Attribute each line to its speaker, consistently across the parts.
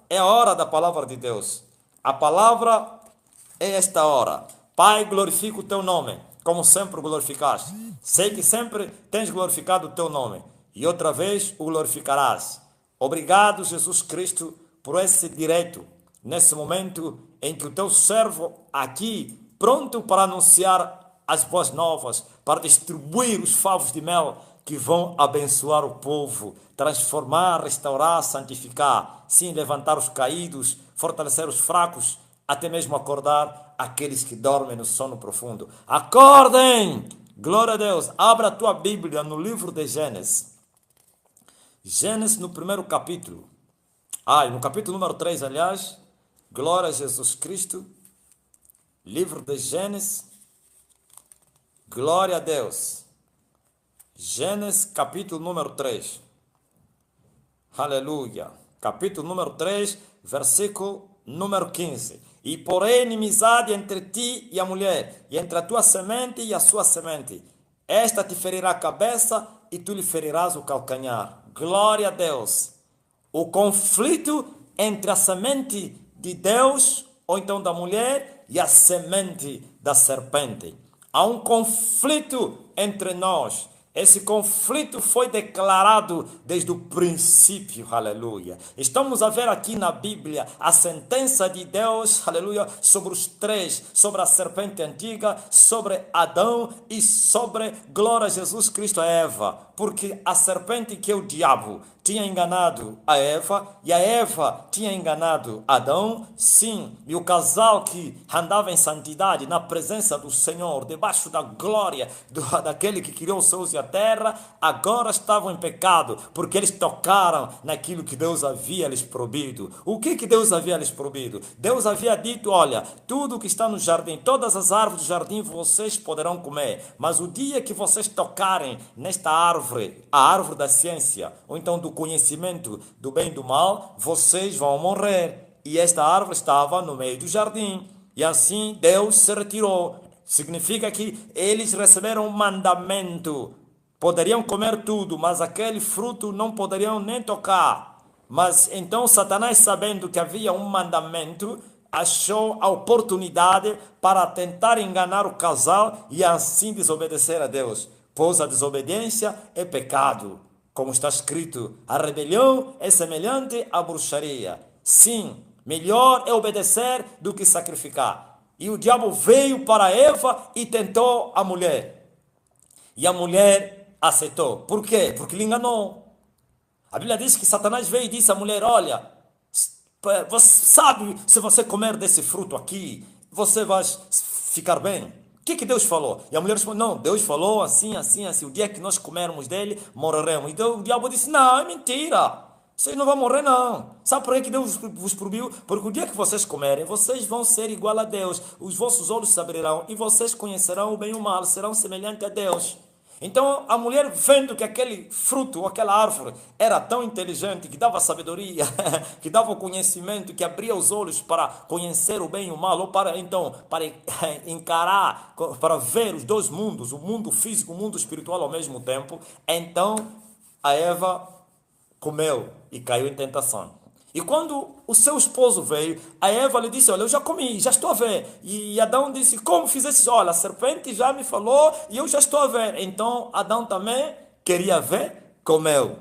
Speaker 1: é a hora da palavra de Deus. A palavra é esta hora. Pai, glorifica o teu nome, como sempre o glorificaste. Sei que sempre tens glorificado o teu nome, e outra vez o glorificarás. Obrigado, Jesus Cristo, por esse direito, nesse momento em que o teu servo aqui, pronto para anunciar as boas novas, para distribuir os favos de mel que vão abençoar o povo, transformar, restaurar, santificar, sim, levantar os caídos, fortalecer os fracos, até mesmo acordar aqueles que dormem no sono profundo. Acordem! Glória a Deus! Abra a tua Bíblia no livro de Gênesis. Gênesis no primeiro capítulo. No capítulo número 3, aliás. Glória a Jesus Cristo. Livro de Gênesis. Glória a Deus. Gênesis capítulo número 3. Aleluia. Capítulo número 3, versículo número 15. E porém inimizade entre ti e a mulher, e entre a tua semente e a sua semente. Esta te ferirá a cabeça e tu lhe ferirás o calcanhar. Glória a Deus. O conflito entre a semente de Deus, ou então da mulher, e a semente da serpente. Há um conflito entre nós. Esse conflito foi declarado desde o princípio, aleluia. Estamos a ver aqui na Bíblia a sentença de Deus, aleluia, sobre os três, sobre a serpente antiga, sobre Adão e sobre, glória a Jesus Cristo, a Eva. Porque a serpente, que é o diabo, tinha enganado a Eva, e a Eva tinha enganado Adão, sim, e o casal que andava em santidade, na presença do Senhor, debaixo da glória daquele que criou os céus e a terra, agora estavam em pecado, porque eles tocaram naquilo que Deus havia lhes proibido. O que Deus havia lhes proibido? Deus havia dito, olha, tudo que está no jardim, todas as árvores do jardim vocês poderão comer, mas o dia que vocês tocarem nesta árvore, a árvore da ciência, ou então do conhecimento do bem e do mal, vocês vão morrer. E esta árvore estava no meio do jardim. E assim Deus se retirou. Significa que eles receberam um mandamento. Poderiam comer tudo, mas aquele fruto não poderiam nem tocar. Mas então Satanás, sabendo que havia um mandamento, achou a oportunidade para tentar enganar o casal e assim desobedecer a Deus. Pois a desobediência é pecado. Como está escrito, a rebelião é semelhante à bruxaria. Sim, melhor é obedecer do que sacrificar. E o diabo veio para Eva e tentou a mulher. E a mulher aceitou. Por quê? Porque lhe enganou. A Bíblia diz que Satanás veio e disse à mulher, olha, você sabe, se você comer desse fruto aqui, você vai ficar bem. O que Deus falou? E a mulher respondeu, não, Deus falou assim, assim, assim, o dia que nós comermos dele, morreremos. Então o diabo disse, não, é mentira, vocês não vão morrer não. Sabe por que Deus vos proibiu? Porque o dia que vocês comerem, vocês vão ser igual a Deus, os vossos olhos se abrirão e vocês conhecerão o bem e o mal, serão semelhantes a Deus. Então a mulher, vendo que aquele fruto, aquela árvore, era tão inteligente, que dava sabedoria, que dava o conhecimento, que abria os olhos para conhecer o bem e o mal, ou para encarar, para ver os dois mundos, o mundo físico e o mundo espiritual ao mesmo tempo, então a Eva comeu e caiu em tentação. E quando o seu esposo veio, a Eva lhe disse, olha, eu já comi, já estou a ver. E Adão disse, como fizeste? Olha, a serpente já me falou e eu já estou a ver. Então Adão também queria ver, comeu.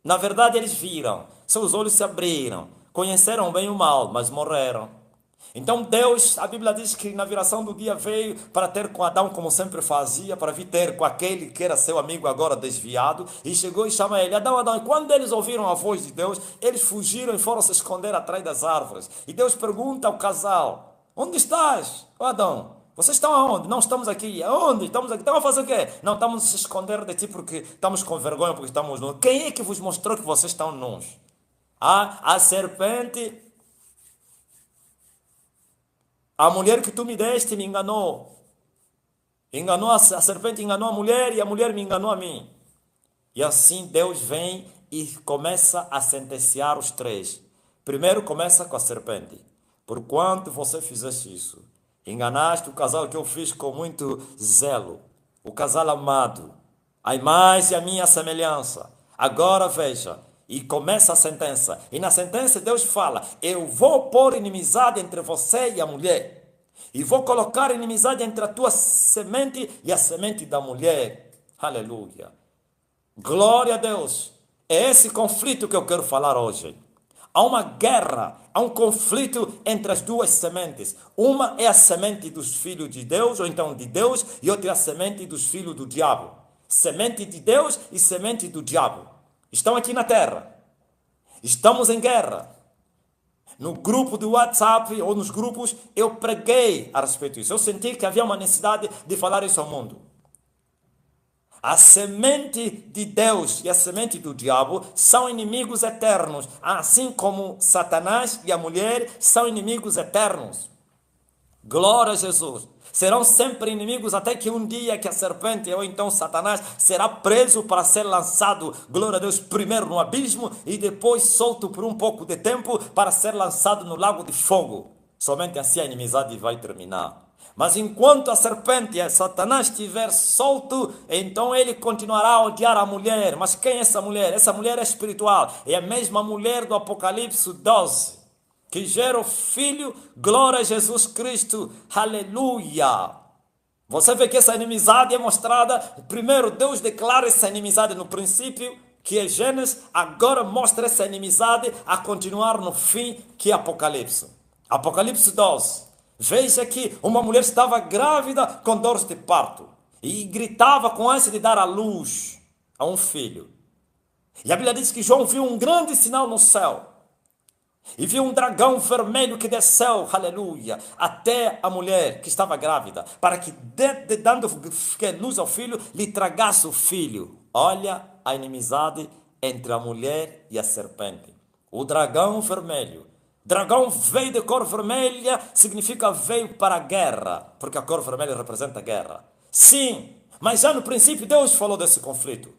Speaker 1: Na verdade eles viram, seus olhos se abriram, conheceram bem o mal, mas morreram. Então Deus, a Bíblia diz que na viração do dia veio para ter com Adão como sempre fazia, para vir ter com aquele que era seu amigo agora desviado, e chegou e chama ele, Adão, Adão. E quando eles ouviram a voz de Deus, eles fugiram e foram se esconder atrás das árvores. E Deus pergunta ao casal, onde estás, Adão? Vocês estão aonde? Não, estamos aqui. Aonde? Estamos aqui. Estão a fazer o quê? Não, estamos a se esconder de ti porque estamos com vergonha, porque estamos nus. Quem é que vos mostrou que vocês estão nus? A serpente... A mulher que tu me deste me enganou. Enganou a serpente, enganou a mulher e a mulher me enganou a mim. E assim Deus vem e começa a sentenciar os três. Primeiro começa com a serpente. Porquanto você fizeste isso? Enganaste o casal que eu fiz com muito zelo. O casal amado. A imagem e a minha semelhança. Agora veja, E começa a sentença. E na sentença Deus fala: eu vou pôr inimizade entre você e a mulher. E vou colocar inimizade entre a tua semente e a semente da mulher. Aleluia. Glória a Deus. É esse conflito que eu quero falar hoje. Há uma guerra, há um conflito entre as duas sementes. Uma é a semente dos filhos de Deus, ou então de Deus, e outra é a semente dos filhos do diabo. Semente de Deus e semente do diabo. Estão aqui na terra. Estamos em guerra. No grupo do WhatsApp ou nos grupos, eu preguei a respeito disso. Eu senti que havia uma necessidade de falar isso ao mundo. A semente de Deus e a semente do diabo são inimigos eternos, assim como Satanás e a mulher são inimigos eternos. Glória a Jesus. Serão sempre inimigos até que um dia que a serpente ou então Satanás será preso para ser lançado, glória a Deus, primeiro no abismo e depois solto por um pouco de tempo para ser lançado no lago de fogo. Somente assim a inimizade vai terminar. Mas enquanto a serpente e Satanás estiver solto, então ele continuará a odiar a mulher. Mas quem é essa mulher? Essa mulher é espiritual. É a mesma mulher do Apocalipse 12, que gera o Filho, glória a Jesus Cristo, aleluia. Você vê que essa inimizade é mostrada, primeiro Deus declara essa inimizade no princípio, que é Gênesis, agora mostra essa inimizade a continuar no fim, que é Apocalipse. Apocalipse 12. Veja que uma mulher estava grávida com dores de parto e gritava com ânsia de dar à luz a um filho. E a Bíblia diz que João viu um grande sinal no céu e viu um dragão vermelho que desceu, aleluia, até a mulher que estava grávida, para que, dando luz ao filho, lhe tragasse o filho. Olha a inimizade entre a mulher e a serpente. O dragão vermelho. Dragão veio de cor vermelha, significa veio para a guerra, porque a cor vermelha representa a guerra. Sim, mas já no princípio Deus falou desse conflito.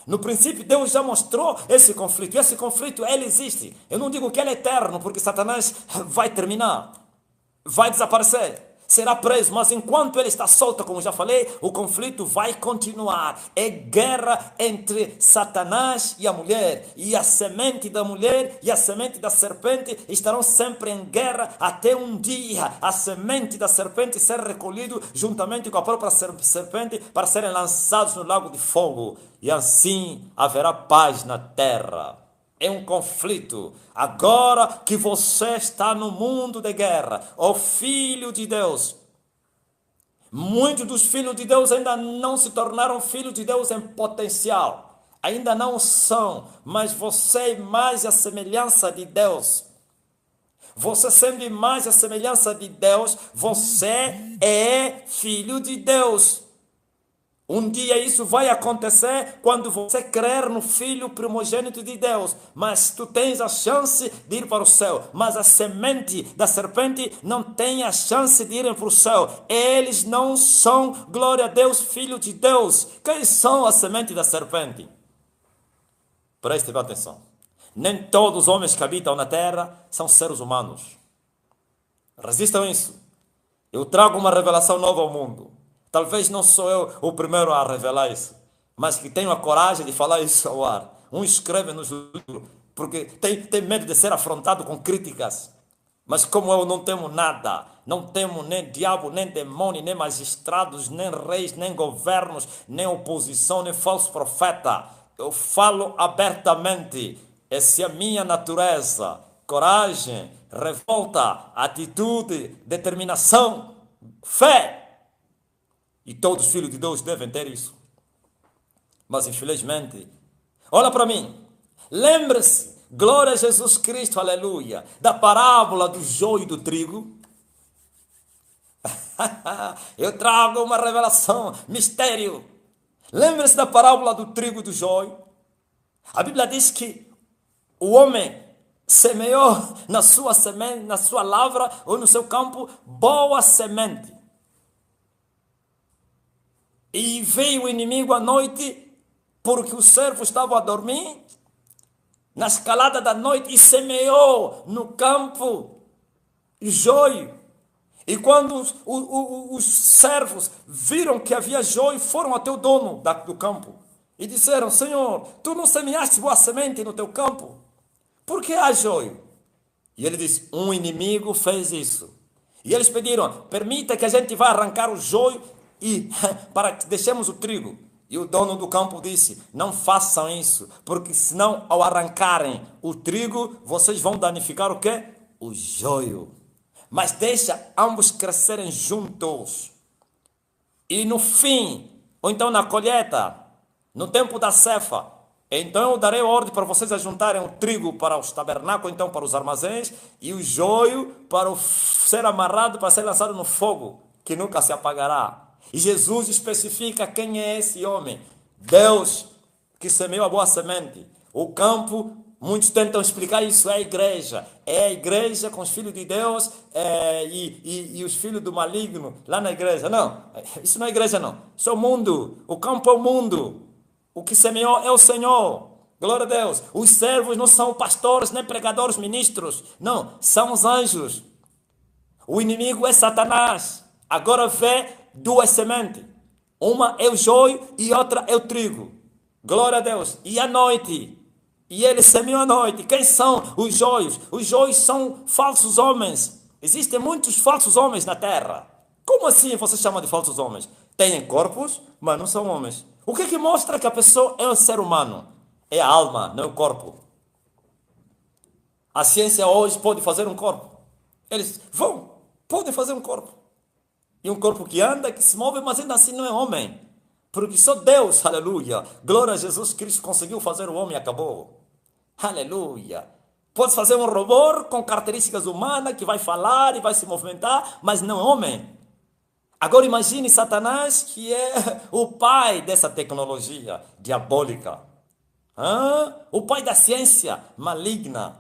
Speaker 1: No princípio Deus já mostrou esse conflito, e esse conflito, ele existe. Eu não digo que ele é eterno, porque Satanás vai terminar, vai desaparecer, será preso, mas enquanto ele está solto, como já falei, o conflito vai continuar. É guerra entre Satanás e a mulher, e a semente da mulher e a semente da serpente estarão sempre em guerra até um dia a semente da serpente ser recolhido juntamente com a própria serpente para serem lançados no lago de fogo, e assim haverá paz na terra. É um conflito. Agora que você está no mundo de guerra, ó filho de Deus, muitos dos filhos de Deus ainda não se tornaram filhos de Deus em potencial. Ainda não são, mas você é mais a semelhança de Deus. Você sendo mais a semelhança de Deus, você é filho de Deus. Um dia isso vai acontecer quando você crer no Filho primogênito de Deus. Mas tu tens a chance de ir para o céu. Mas a semente da serpente não tem a chance de irem para o céu. Eles não são, glória a Deus, filho de Deus. Quem são a semente da serpente? Preste bem atenção. Nem todos os homens que habitam na terra são seres humanos. Resistam isso. Eu trago uma revelação nova ao mundo. Talvez não sou eu o primeiro a revelar isso, mas que tenho a coragem de falar isso ao ar. Um escreve nos livros, porque tem medo de ser afrontado com críticas. Mas como eu não temo nada, não temo nem diabo, nem demônio, nem magistrados, nem reis, nem governos, nem oposição, nem falso profeta. Eu falo abertamente. Essa é a minha natureza. Coragem, revolta, atitude, determinação, fé. E todos os filhos de Deus devem ter isso. Mas infelizmente, olha para mim. Lembre-se, glória a Jesus Cristo, aleluia, da parábola do joio e do trigo. Eu trago uma revelação, mistério. Lembre-se da parábola do trigo e do joio. A Bíblia diz que o homem semeou na sua semente, na sua lavra ou no seu campo, boa semente. E veio o inimigo à noite, porque os servos estavam a dormir, na escalada da noite, e semeou no campo joio. E quando os servos viram que havia joio, foram até o dono do campo E disseram, Senhor, tu não semeaste boa semente no teu campo? Por que há joio? E ele disse, um inimigo fez isso. E eles pediram, permita que a gente vá arrancar o joio e para que deixemos o trigo. E o dono do campo disse, não façam isso, porque senão ao arrancarem o trigo, vocês vão danificar o quê? O joio. Mas deixa ambos crescerem juntos. E no fim, ou então na colheita, no tempo da ceifa, então eu darei ordem para vocês ajuntarem o trigo para os tabernáculos, então para os armazéns, e o joio para ser amarrado, para ser lançado no fogo, que nunca se apagará. E Jesus especifica quem é esse homem. Deus que semeou a boa semente. O campo, muitos tentam explicar isso, é a igreja. É a igreja com os filhos de Deus e os filhos do maligno lá na igreja. Não, isso não é igreja não. Isso é o mundo. O campo é o mundo. O que semeou é o Senhor. Glória a Deus. Os servos não são pastores, nem pregadores, ministros. Não, são os anjos. O inimigo é Satanás. Agora vê duas sementes. Uma é o joio e outra é o trigo. Glória a Deus. E à noite. E ele semeou à noite. Quem são os joios? Os joios são falsos homens. Existem muitos falsos homens na terra. Como assim você chama de falsos homens? Têm corpos, mas não são homens. O que mostra que a pessoa é um ser humano? É a alma, não é o corpo. A ciência hoje pode fazer um corpo. Eles podem fazer um corpo. E um corpo que anda, que se move, mas ainda assim não é homem. Porque só Deus, aleluia, glória a Jesus Cristo, conseguiu fazer o homem e acabou. Aleluia. Pode fazer um robô com características humanas, que vai falar e vai se movimentar, mas não é homem. Agora imagine Satanás, que é o pai dessa tecnologia diabólica. O pai da ciência maligna,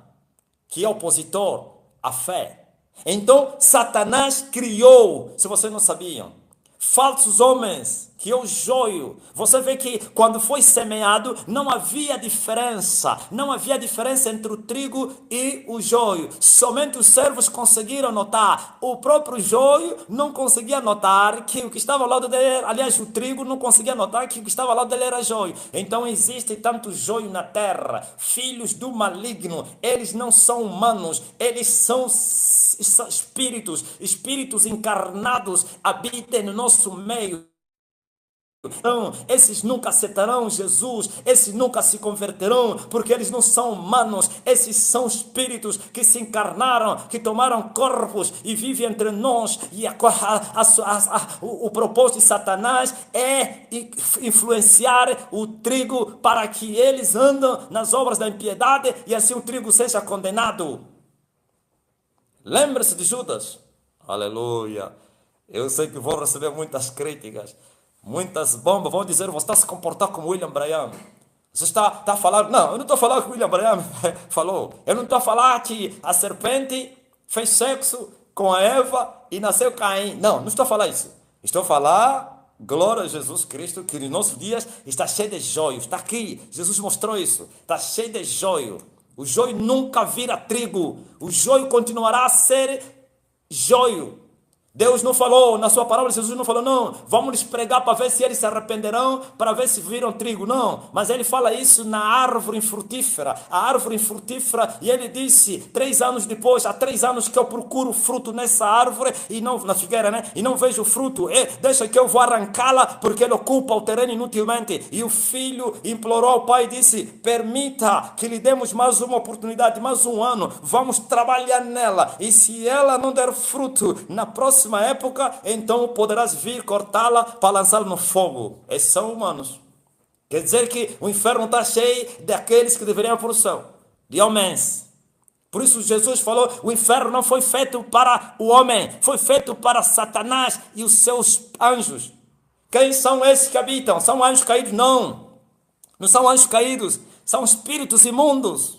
Speaker 1: que é opositor à fé. Então, Satanás criou, se vocês não sabiam, falsos homens, que é o joio. Você vê que quando foi semeado, não havia diferença. Não havia diferença entre o trigo e o joio. Somente os servos conseguiram notar. O próprio joio não conseguia notar que o que estava ao lado dele, aliás, o trigo não conseguia notar que o que estava ao lado dele era joio. Então existe tanto joio na terra. Filhos do maligno, eles não são humanos, eles são espíritos encarnados, habitam no nosso meio. Então, esses nunca aceitarão Jesus, esses nunca se converterão, porque eles não são humanos, esses são espíritos que se encarnaram, que tomaram corpos e vivem entre nós. E o propósito de Satanás é influenciar o trigo para que eles andem nas obras da impiedade e assim o trigo seja condenado. Lembre-se de Judas. Aleluia. Eu sei que vou receber muitas críticas. Muitas bombas vão dizer, você está a se comportar como William Branham. Você está a falar, não, eu não estou a falar o que William Branham falou. Eu não estou a falar que a serpente fez sexo com a Eva e nasceu Caim. Não estou a falar isso. Estou a falar, glória a Jesus Cristo, que nos nossos dias está cheio de joio. Está aqui, Jesus mostrou isso. Está cheio de joio. O joio nunca vira trigo. O joio continuará a ser joio. Deus não falou, na sua palavra, Jesus não falou, não, vamos lhes pregar para ver se eles se arrependerão, para ver se viram trigo, não. Mas ele fala isso na árvore infrutífera, a árvore infrutífera, e ele disse, 3 anos depois, há 3 anos que eu procuro fruto nessa árvore, e não, na figueira, né, e não vejo fruto, deixa que eu vou arrancá-la, porque ele ocupa o terreno inutilmente. E o filho implorou ao pai e disse, permita que lhe demos mais uma oportunidade, mais um ano, vamos trabalhar nela, e se ela não der fruto, na próxima época, então poderás vir cortá-la para lançá-la no fogo. Esses são humanos. Quer dizer que o inferno está cheio daqueles que deveriam para o céu, de homens. Por isso Jesus falou, o inferno não foi feito para o homem, foi feito para Satanás e os seus anjos. Quem são esses que habitam? São anjos caídos? Não são anjos caídos, são espíritos imundos.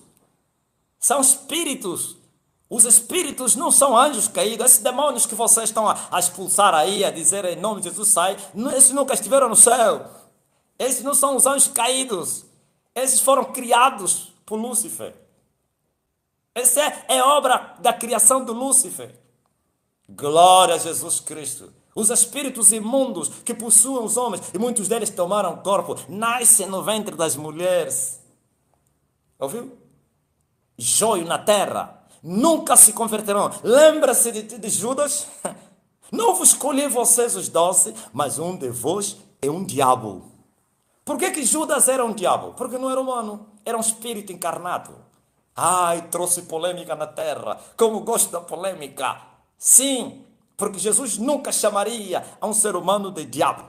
Speaker 1: São espíritos. Os espíritos não são anjos caídos. Esses demônios que vocês estão a expulsar aí, a dizer em nome de Jesus sai, esses nunca estiveram no céu. Esses não são os anjos caídos. Esses foram criados por Lúcifer. Essa é obra da criação do Lúcifer. Glória a Jesus Cristo. Os espíritos imundos que possuem os homens, e muitos deles tomaram corpo, nascem no ventre das mulheres. Ouviu? Joio na terra. Nunca se converterão. Lembra-se de Judas? Não vos escolhi vocês os 12, mas um de vós é um diabo. Por que Judas era um diabo? Porque não era humano, era um espírito encarnado. Ai, trouxe polêmica na terra. Como gosto da polêmica. Sim, porque Jesus nunca chamaria a um ser humano de diabo.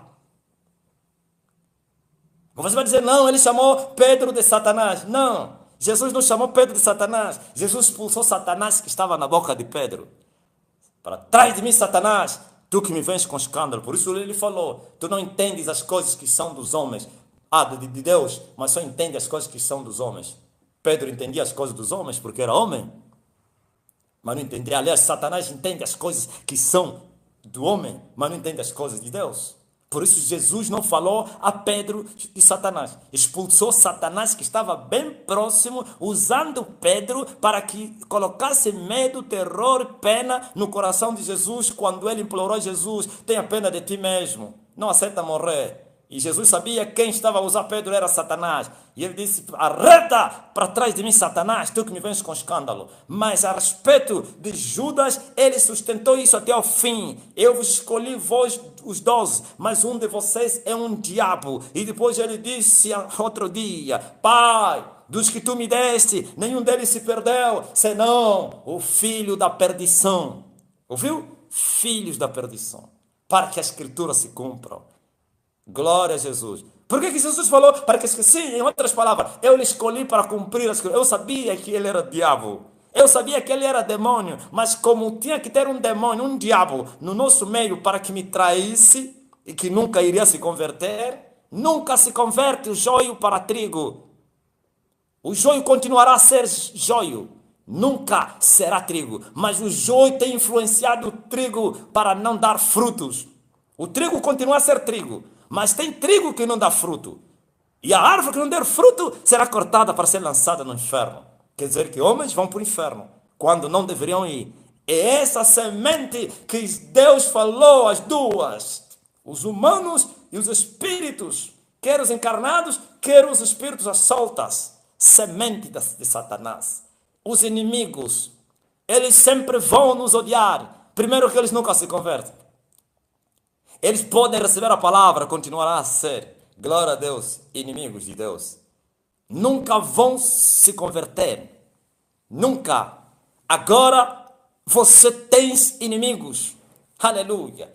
Speaker 1: Você vai dizer, não, ele chamou Pedro de Satanás. Não, Jesus não chamou Pedro de Satanás. Jesus expulsou Satanás que estava na boca de Pedro. Para trás de mim, Satanás, tu que me vens com escândalo. Por isso ele falou, tu não entendes as coisas que são dos homens. De Deus, mas só entende as coisas que são dos homens. Pedro entendia as coisas dos homens porque era homem, mas não entendia. Aliás, Satanás entende as coisas que são do homem, mas não entende as coisas de Deus. Por isso Jesus não falou a Pedro de Satanás. Expulsou Satanás que estava bem próximo, usando Pedro para que colocasse medo, terror e pena no coração de Jesus, quando ele implorou a Jesus, tenha pena de ti mesmo, não aceita morrer. E Jesus sabia quem estava a usar Pedro era Satanás. E ele disse, arreda para trás de mim, Satanás, tu que me vens com escândalo. Mas a respeito de Judas, ele sustentou isso até o fim. Eu vos escolhi vós os 12, mas um de vocês é um diabo. E depois ele disse outro dia, Pai, dos que tu me deste, nenhum deles se perdeu, senão o filho da perdição. Ouviu? Filhos da perdição. Para que a escritura se cumpra. Glória a Jesus. Por que Jesus falou? Para que, sim, em outras palavras, eu lhe escolhi para cumprir as coisas. Eu sabia que ele era diabo. Eu sabia que ele era demônio. Mas como tinha que ter um demônio, um diabo no nosso meio para que me traísse e que nunca iria se converter, nunca se converte o joio para trigo. O joio continuará a ser joio. Nunca será trigo. Mas o joio tem influenciado o trigo para não dar frutos. O trigo continua a ser trigo. Mas tem trigo que não dá fruto. E a árvore que não der fruto será cortada para ser lançada no inferno. Quer dizer que homens vão para o inferno, quando não deveriam ir. É essa semente que Deus falou às duas. Os humanos e os espíritos. Quer os encarnados, quer os espíritos às soltas. Semente de Satanás. Os inimigos, eles sempre vão nos odiar. Primeiro que eles nunca se convertem. Eles podem receber a palavra, continuará a ser, glória a Deus, inimigos de Deus. Nunca vão se converter. Nunca. Agora você tem inimigos. Aleluia.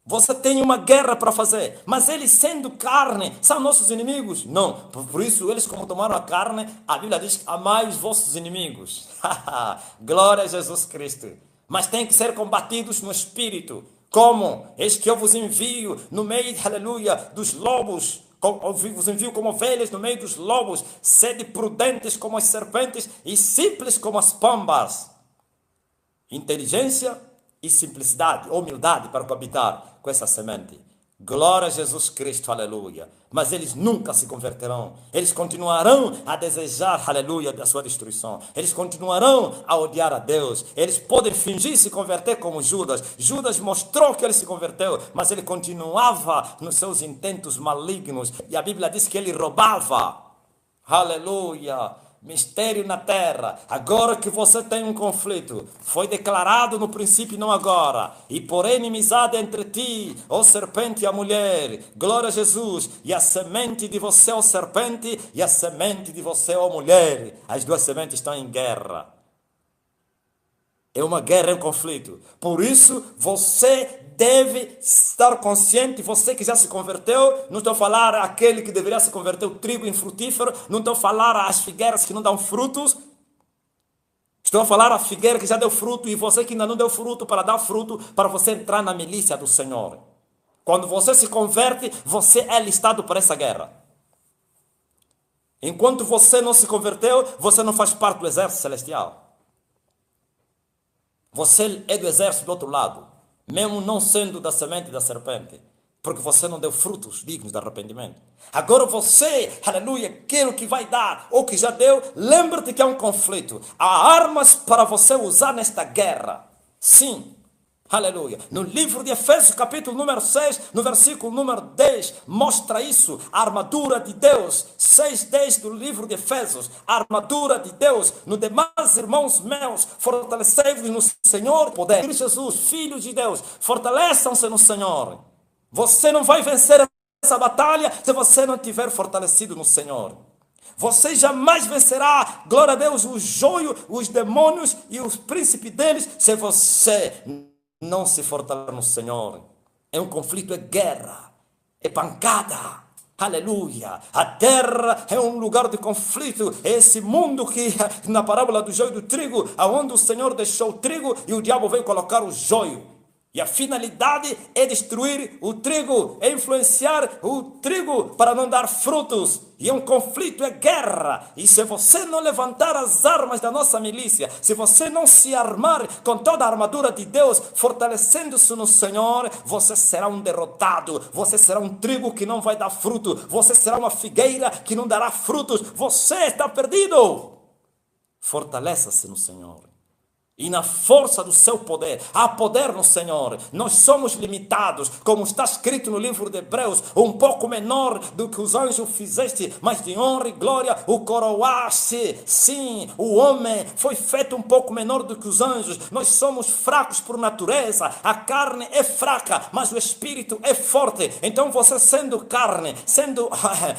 Speaker 1: Você tem uma guerra para fazer. Mas eles sendo carne, são nossos inimigos? Não. Por isso, eles como tomaram a carne, a Bíblia diz, amai os vossos inimigos. Glória a Jesus Cristo. Mas tem que ser combatidos no Espírito. Como? Eis que eu vos envio no meio, aleluia, dos lobos. Eu vos envio como ovelhas no meio dos lobos. Sede prudentes como as serpentes e simples como as pombas. Inteligência e simplicidade, humildade para coabitar com essa semente. Glória a Jesus Cristo, aleluia. Mas eles nunca se converterão. Eles continuarão a desejar, aleluia, da sua destruição. Eles continuarão a odiar a Deus. Eles podem fingir se converter como Judas. Judas mostrou que ele se converteu, mas ele continuava nos seus intentos malignos. E a Bíblia diz que ele roubava. Aleluia. Mistério na terra. Agora que você tem um conflito, foi declarado no princípio, não agora. E porém inimizade entre ti, ó serpente e a mulher. Glória a Jesus. E a semente de você, ó serpente, e a semente de você, ó mulher. As duas sementes estão em guerra. É uma guerra, é um conflito. Por isso, você deve estar consciente, você que já se converteu, não estou a falar aquele que deveria se converter, o trigo infrutífero, não estou a falar as figueiras que não dão frutos, estou a falar a figueira que já deu fruto e você que ainda não deu fruto para dar fruto, para você entrar na milícia do Senhor. Quando você se converte, você é listado para essa guerra. Enquanto você não se converteu, você não faz parte do exército celestial. Você é do exército do outro lado, mesmo não sendo da semente da serpente, porque você não deu frutos dignos de arrependimento. Agora você, aleluia, quer o que vai dar, ou que já deu, lembra-te que há um conflito. Há armas para você usar nesta guerra. Sim, Aleluia. No livro de Efésios, capítulo número 6, no versículo número 10, mostra isso, a armadura de Deus. 6:10 do livro de Efésios, a armadura de Deus. No demais, irmãos meus, fortalecei-vos no Senhor, poder. Jesus, filhos de Deus, fortaleçam-se no Senhor. Você não vai vencer essa batalha se você não estiver fortalecido no Senhor. Você jamais vencerá, glória a Deus, o joio, os demônios e os príncipes deles, se você não se fortalecer no Senhor. É um conflito, é guerra, é pancada. Aleluia. A terra é um lugar de conflito. É esse mundo que, na parábola do joio e do trigo, aonde o Senhor deixou o trigo e o diabo veio colocar o joio. E a finalidade é destruir o trigo, é influenciar o trigo para não dar frutos. E é um conflito, é guerra. E se você não levantar as armas da nossa milícia, se você não se armar com toda a armadura de Deus, fortalecendo-se no Senhor, você será um derrotado. Você será um trigo que não vai dar fruto. Você será uma figueira que não dará frutos. Você está perdido. Fortaleça-se no Senhor. E na força do seu poder, há poder no Senhor. Nós somos limitados, como está escrito no livro de Hebreus, um pouco menor do que os anjos fizeste, mas de honra e glória o coroaste. Sim, o homem foi feito um pouco menor do que os anjos. Nós somos fracos por natureza, a carne é fraca, mas o espírito é forte. Então você sendo carne, sendo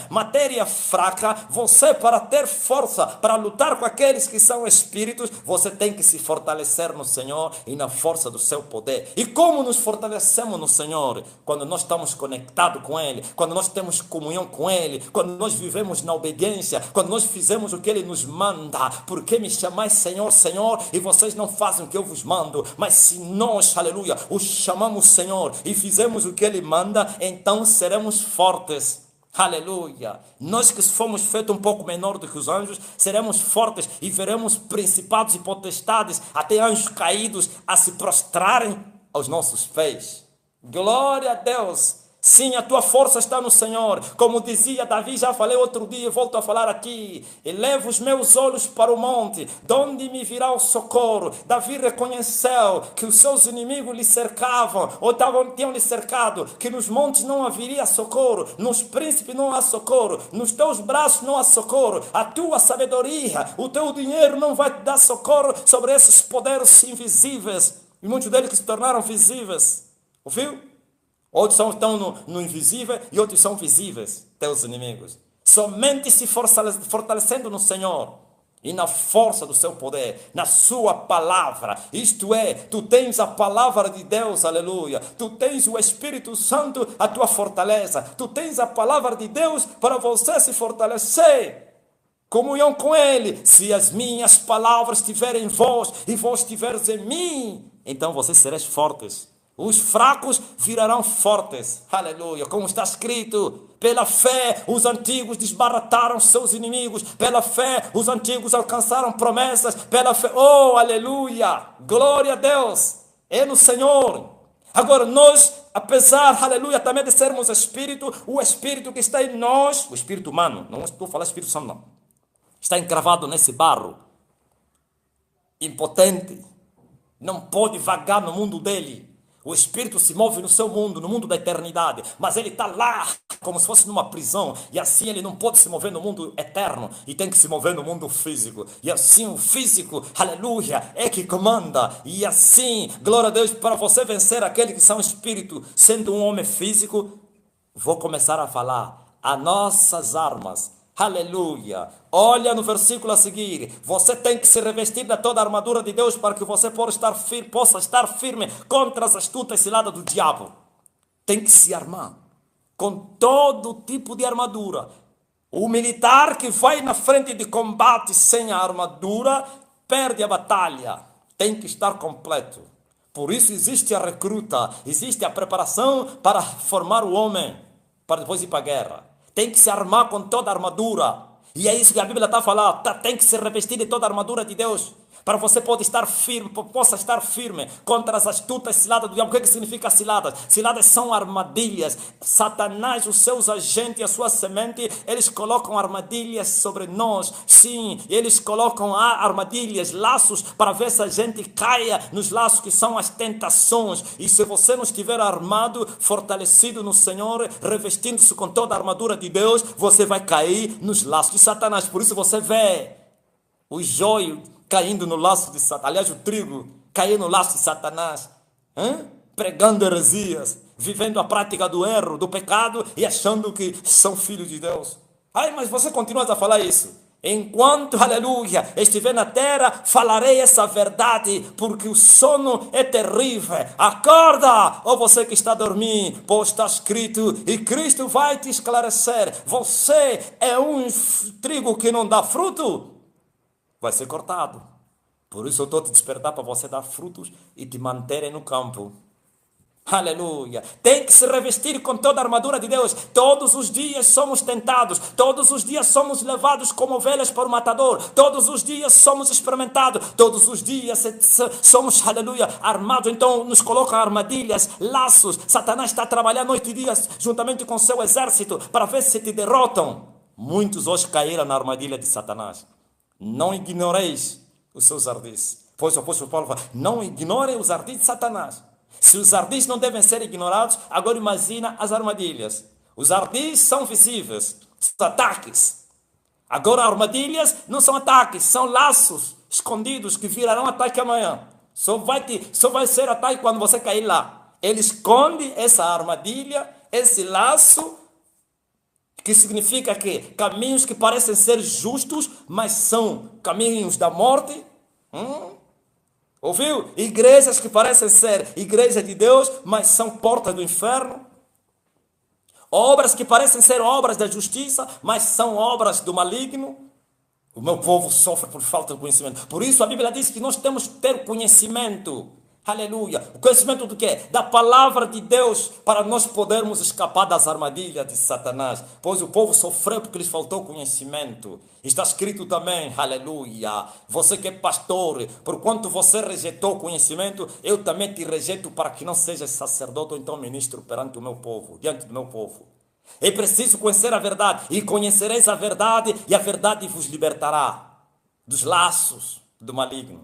Speaker 1: matéria fraca, você para ter força, para lutar com aqueles que são espíritos, você tem que se fortalecer no Senhor e na força do seu poder. E como nos fortalecemos no Senhor? Quando nós estamos conectados com Ele, quando nós temos comunhão com Ele, quando nós vivemos na obediência, quando nós fizemos o que Ele nos manda. Porque me chamais Senhor, Senhor, e vocês não fazem o que eu vos mando. Mas se nós, aleluia, o chamamos Senhor e fizemos o que Ele manda, então seremos fortes. Aleluia. Nós que fomos feitos um pouco menor do que os anjos, seremos fortes e veremos principados e potestades, até anjos caídos, a se prostrarem aos nossos pés. Glória a Deus. Sim, a tua força está no Senhor. Como dizia Davi, já falei outro dia, volto a falar aqui. Elevo os meus olhos para o monte, de onde me virá o socorro. Davi reconheceu que os seus inimigos lhe cercavam, ou tinham lhe cercado, que nos montes não haveria socorro, nos príncipes não há socorro, nos teus braços não há socorro, a tua sabedoria, o teu dinheiro não vai te dar socorro sobre esses poderes invisíveis, e muitos deles que se tornaram visíveis. Ouviu? Outros estão no invisível e outros são visíveis, teus inimigos. Somente se fortalecendo no Senhor e na força do seu poder, na sua palavra. Isto é, tu tens a palavra de Deus, aleluia. Tu tens o Espírito Santo, a tua fortaleza. Tu tens a palavra de Deus para você se fortalecer. Comunhão com Ele. Se as minhas palavras estiverem em vós e vós estiveres em mim, então vocês sereis fortes. Os fracos virarão fortes, aleluia, como está escrito, pela fé os antigos desbarataram seus inimigos, pela fé os antigos alcançaram promessas, pela fé, oh aleluia, glória a Deus, é no Senhor. Agora nós, apesar, aleluia, também de sermos espírito, o espírito que está em nós, o espírito humano, não estou falando espírito santo não, está encravado nesse barro, impotente, não pode vagar no mundo dele. O Espírito se move no seu mundo, no mundo da eternidade, mas ele está lá como se fosse numa prisão, e assim ele não pode se mover no mundo eterno, e tem que se mover no mundo físico, e assim o físico, aleluia, é que comanda, e assim, glória a Deus, para você vencer aqueles que são espírito, sendo um homem físico, vou começar a falar, as nossas armas, aleluia, olha no versículo a seguir, você tem que se revestir de toda a armadura de Deus para que você possa estar firme contra as astutas ciladas do diabo. Tem que se armar com todo tipo de armadura. O militar que vai na frente de combate sem a armadura perde a batalha, tem que estar completo. Por isso existe a recruta, existe a preparação para formar o homem, para depois ir para a guerra. Tem que se armar com toda a armadura. E é isso que a Bíblia está falando. Tem que se revestir de toda a armadura de Deus. para você poder estar firme, possa estar firme contra as astutas ciladas do diabo. O que significa ciladas? Ciladas são armadilhas. Satanás, os seus agentes e a sua semente, eles colocam armadilhas sobre nós. Sim, eles colocam armadilhas, laços, para ver se a gente caia nos laços que são as tentações. E se você não estiver armado, fortalecido no Senhor, revestindo-se com toda a armadura de Deus, você vai cair nos laços de Satanás. Por isso você vê o joio caindo no laço de Satanás, aliás, o trigo caindo no laço de Satanás, pregando heresias, vivendo a prática do erro, do pecado e achando que são filhos de Deus. Ai, mas você continua a falar isso. Enquanto, aleluia, estiver na terra, falarei essa verdade, porque o sono é terrível. Acorda, ó você que está a dormir, pois está escrito, e Cristo vai te esclarecer. Você é um trigo que não dá fruto, vai ser cortado. Por isso eu estou a te despertar para você dar frutos e te manterem no campo. Aleluia. Tem que se revestir com toda a armadura de Deus. Todos os dias somos tentados. Todos os dias somos levados como ovelhas para o matador. Todos os dias somos experimentados. Todos os dias somos, aleluia, armados. Então nos colocam armadilhas, laços. Satanás está a trabalhar noite e dia juntamente com seu exército para ver se te derrotam. Muitos hoje caíram na armadilha de Satanás. Não ignoreis os seus ardis. Pois o apóstolo Paulo fala, não ignorem os ardis de Satanás. Se os ardis não devem ser ignorados, agora imagina as armadilhas. Os ardis são visíveis, são ataques. Agora armadilhas não são ataques, são laços escondidos que virarão ataque amanhã. Só vai ser ataque quando você cair lá. Ele esconde essa armadilha, esse laço, que significa que caminhos que parecem ser justos, mas são caminhos da morte. Ouviu? Igrejas que parecem ser igreja de Deus, mas são portas do inferno. Obras que parecem ser obras da justiça, mas são obras do maligno. O meu povo sofre por falta de conhecimento. Por isso a Bíblia diz que nós temos que ter conhecimento. Aleluia. O conhecimento do quê? Da palavra de Deus, para nós podermos escapar das armadilhas de Satanás. Pois o povo sofreu porque lhes faltou conhecimento. Está escrito também, aleluia. Você que é pastor, por quanto você rejeitou o conhecimento, eu também te rejeito para que não sejas sacerdote ou então ministro perante o meu povo, diante do meu povo. É preciso conhecer a verdade, e conhecereis a verdade, e a verdade vos libertará dos laços do maligno.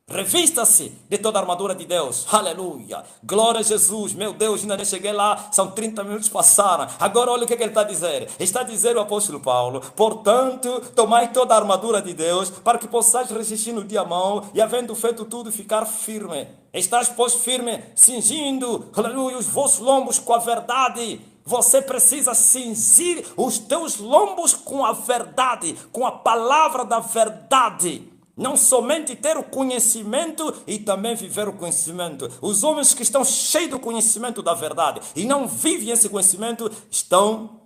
Speaker 1: Revista-se de toda a armadura de Deus. Aleluia. Glória a Jesus. Meu Deus, ainda nem cheguei lá. São 30 minutos passaram. Agora olha o que ele está a dizer. Está a dizer o apóstolo Paulo. Portanto, tomai toda a armadura de Deus, para que possais resistir no dia mau, e havendo feito tudo, ficar firme. Estás, pois, firme, cingindo, aleluia, os vossos lombos com a verdade. Você precisa cingir os teus lombos com a verdade, com a palavra da verdade. Não somente ter o conhecimento e também viver o conhecimento. Os homens que estão cheios do conhecimento da verdade e não vivem esse conhecimento estão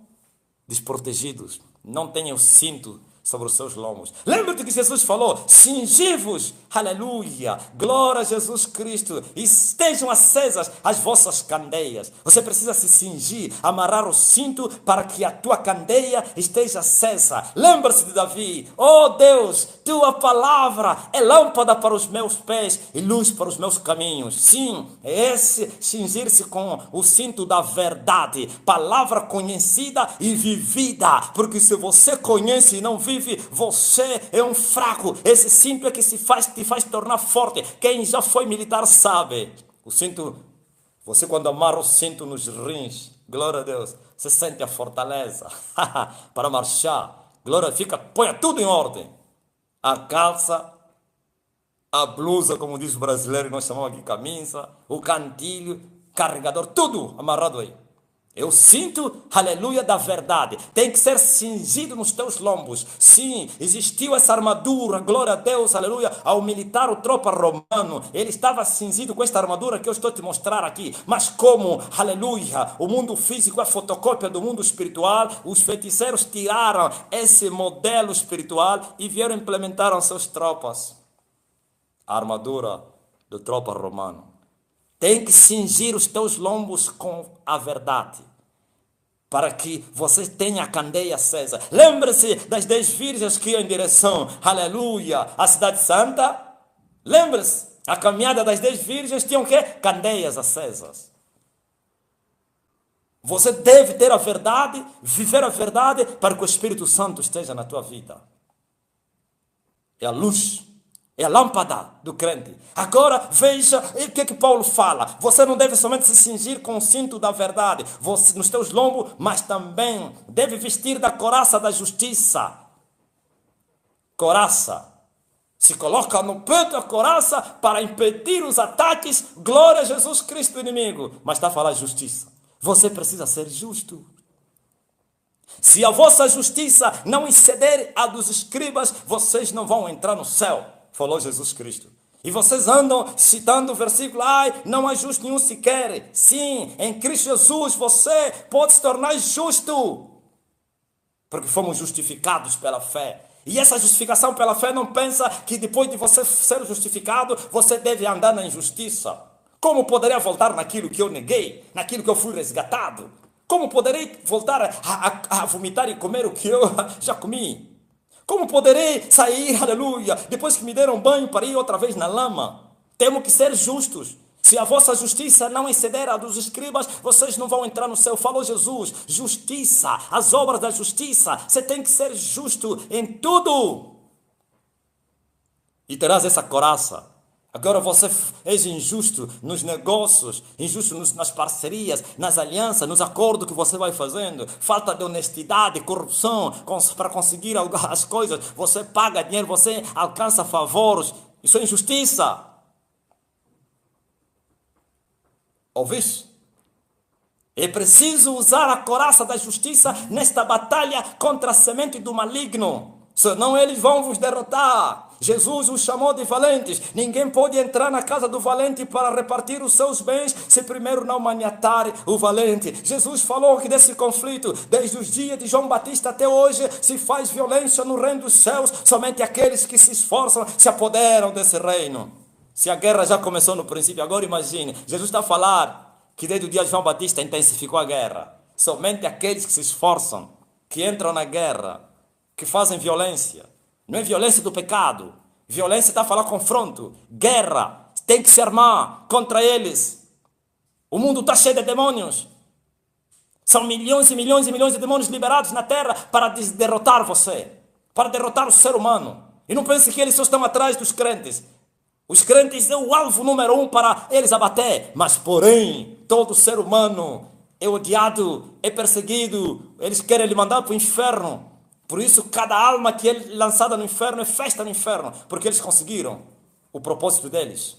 Speaker 1: desprotegidos. Não têm o cinto sobre os seus lombos. Lembra-te que Jesus falou, cingi-vos, aleluia, glória a Jesus Cristo, e estejam acesas as vossas candeias. Você precisa se cingir, amarrar o cinto para que a tua candeia esteja acesa. Lembra-se de Davi, oh Deus, tua palavra é lâmpada para os meus pés e luz para os meus caminhos. Sim, é esse cingir-se com o cinto da verdade, palavra conhecida e vivida, porque se você conhece e não vive, você é um fraco. Esse cinto é que te faz tornar forte. Quem já foi militar sabe. O cinto, você quando amarra o cinto nos rins, glória a Deus, você sente a fortaleza para marchar. Glória, põe tudo em ordem. A calça, a blusa, como diz o brasileiro, nós chamamos aqui camisa, o cantilho, carregador, tudo amarrado aí. Eu sinto, aleluia, da verdade. Tem que ser cingido nos teus lombos. Sim, existiu essa armadura, glória a Deus, aleluia, ao militar, o tropa romano. Ele estava cingido com esta armadura que eu estou te mostrar aqui. Mas como, aleluia, o mundo físico é fotocópia do mundo espiritual, os feiticeiros tiraram esse modelo espiritual e vieram implementar as suas tropas. A armadura do tropa romano. Tem que cingir os teus lombos com a verdade, para que você tenha a candeia acesa. Lembre-se das 10 virgens que iam em direção, aleluia, à cidade santa. Lembre-se, a caminhada das 10 virgens tinha o quê? Candeias acesas. Você deve ter a verdade, viver a verdade, para que o Espírito Santo esteja na tua vida. É a luz, é a lâmpada do crente. Agora, veja o que Paulo fala. Você não deve somente se cingir com o cinto da verdade, você, nos teus lombos, mas também deve vestir da couraça da justiça. Couraça. Se coloca no peito a couraça para impedir os ataques. Glória a Jesus Cristo, inimigo. Mas está a falar justiça. Você precisa ser justo. Se a vossa justiça não exceder a dos escribas, vocês não vão entrar no céu, falou Jesus Cristo. E vocês andam citando o versículo, ai, não há justo nenhum sequer. Sim, em Cristo Jesus você pode se tornar justo, porque fomos justificados pela fé. E essa justificação pela fé não pensa que depois de você ser justificado, você deve andar na injustiça. Como poderia voltar naquilo que eu neguei, naquilo que eu fui resgatado? Como poderei voltar a vomitar e comer o que eu já comi? Como poderei sair, aleluia, depois que me deram banho para ir outra vez na lama? Temos que ser justos. Se a vossa justiça não exceder a dos escribas, vocês não vão entrar no céu. Falou Jesus, justiça, as obras da justiça. Você tem que ser justo em tudo. E terás essa couraça. Agora você é injusto nos negócios, injusto nas parcerias, nas alianças, nos acordos que você vai fazendo. Falta de honestidade, corrupção para conseguir as coisas. Você paga dinheiro, você alcança favores. Isso é injustiça. Ouviste? É preciso usar a couraça da justiça nesta batalha contra a semente do maligno. Senão eles vão vos derrotar. Jesus os chamou de valentes. Ninguém pode entrar na casa do valente para repartir os seus bens se primeiro não maniatar o valente. Jesus falou que desse conflito, desde os dias de João Batista até hoje, se faz violência no reino dos céus. Somente aqueles que se esforçam se apoderam desse reino. Se a guerra já começou no princípio, agora imagine. Jesus está a falar que desde o dia de João Batista intensificou a guerra. Somente aqueles que se esforçam, que entram na guerra, que fazem violência. Não é violência do pecado. Violência está a falar confronto. Guerra. Tem que se armar contra eles. O mundo está cheio de demônios. São milhões e milhões e milhões de demônios liberados na terra para derrotar você. Para derrotar o ser humano. E não pense que eles só estão atrás dos crentes. Os crentes é o alvo número 1 para eles abater. Mas porém, todo ser humano é odiado, é perseguido. Eles querem lhe mandar para o inferno. Por isso, cada alma que é lançada no inferno é festa no inferno, porque eles conseguiram o propósito deles.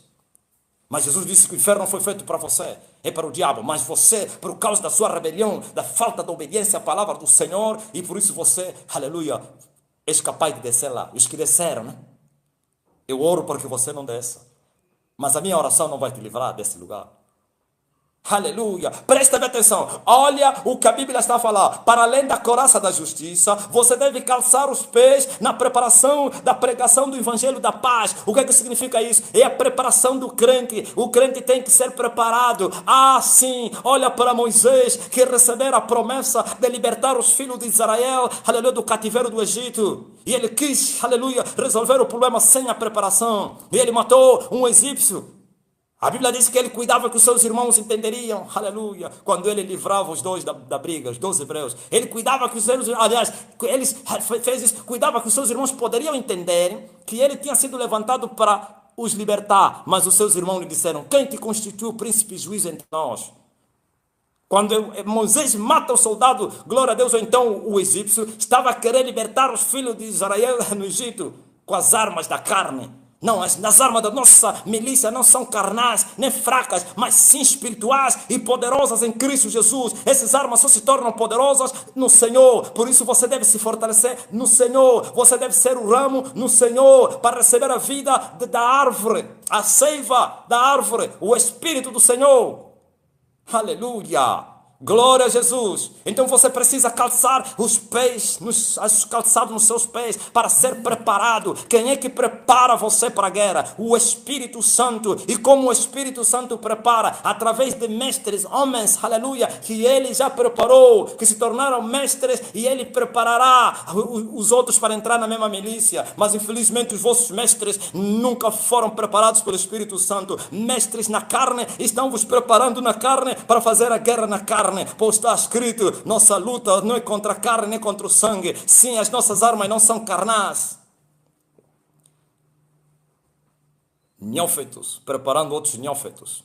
Speaker 1: Mas Jesus disse que o inferno não foi feito para você, é para o diabo. Mas você, por causa da sua rebelião, da falta de obediência à palavra do Senhor, e por isso você, aleluia, és capaz de descer lá. Os que desceram, né? Eu oro para que você não desça. Mas a minha oração não vai te livrar desse lugar. Aleluia, presta bem atenção, olha o que a Bíblia está a falar. Para além da couraça da justiça, você deve calçar os pés na preparação da pregação do Evangelho da paz. O que é que significa isso? É a preparação do crente. O crente tem que ser preparado. Ah, sim, olha para Moisés, que recebera a promessa de libertar os filhos de Israel, aleluia, do cativeiro do Egito. E ele quis, aleluia, resolver o problema sem a preparação. E ele matou um egípcio. A Bíblia diz que ele cuidava que os seus irmãos entenderiam, aleluia, quando ele livrava os dois da briga, os 12 hebreus. Ele cuidava que os seus irmãos, aliás, ele fez isso, cuidava que os seus irmãos poderiam entender que ele tinha sido levantado para os libertar. Mas os seus irmãos lhe disseram, quem te constituiu príncipe e juiz entre nós? Quando Moisés mata o soldado, glória a Deus, ou então o egípcio, estava a querer libertar os filhos de Israel no Egito com as armas da carne. Não, as armas da nossa milícia não são carnais, nem fracas, mas sim espirituais e poderosas em Cristo Jesus. Essas armas só se tornam poderosas no Senhor. Por isso você deve se fortalecer no Senhor. Você deve ser o ramo no Senhor para receber a vida da árvore, a seiva da árvore, o Espírito do Senhor. Aleluia! Glória a Jesus. Então você precisa calçar os pés, calçado nos seus pés, para ser preparado. Quem é que prepara você para a guerra? O Espírito Santo. E como o Espírito Santo prepara? Através de mestres, homens, aleluia, que ele já preparou, que se tornaram mestres, e ele preparará os outros para entrar na mesma milícia. Mas infelizmente os vossos mestres nunca foram preparados pelo Espírito Santo. Mestres na carne estão vos preparando na carne para fazer a guerra na carne. Pois está escrito, nossa luta não é contra a carne nem contra o sangue. Sim, as nossas armas não são carnais. Neófitos preparando outros neófitos.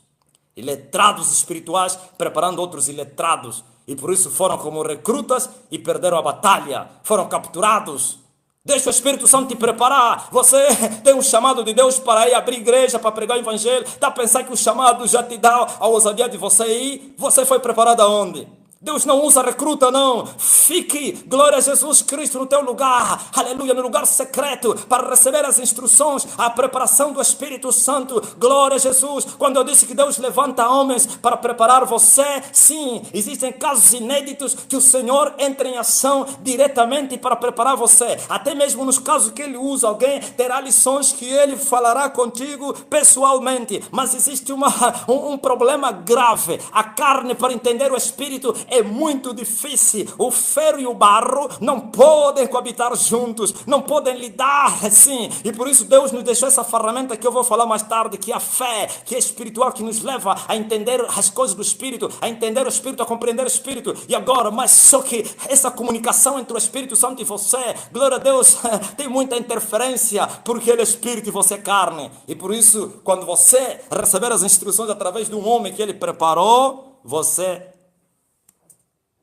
Speaker 1: Iletrados espirituais preparando outros iletrados. E por isso foram como recrutas e perderam a batalha. Foram capturados. Deixa o Espírito Santo te preparar. Você tem um chamado de Deus para ir abrir igreja, para pregar o evangelho. Está a pensar que o chamado já te dá a ousadia de você ir? Você foi preparado aonde? Deus não usa recruta, não. Fique, glória a Jesus Cristo, no teu lugar, aleluia, no lugar secreto, para receber as instruções, a preparação do Espírito Santo. Glória a Jesus. Quando eu disse que Deus levanta homens para preparar você, sim, existem casos inéditos que o Senhor entra em ação diretamente para preparar você. Até mesmo nos casos que Ele usa alguém, terá lições que Ele falará contigo pessoalmente. Mas existe um problema grave. A carne, para entender o Espírito, é muito difícil. O ferro e o barro não podem coabitar juntos, não podem lidar assim. E por isso Deus nos deixou essa ferramenta que eu vou falar mais tarde, que é a fé, que é espiritual, que nos leva a entender as coisas do Espírito, a entender o Espírito, a compreender o Espírito. E agora, mas só que essa comunicação entre o Espírito Santo e você, glória a Deus, tem muita interferência, porque Ele é Espírito e você é carne. E por isso, quando você receber as instruções através de um homem que Ele preparou, você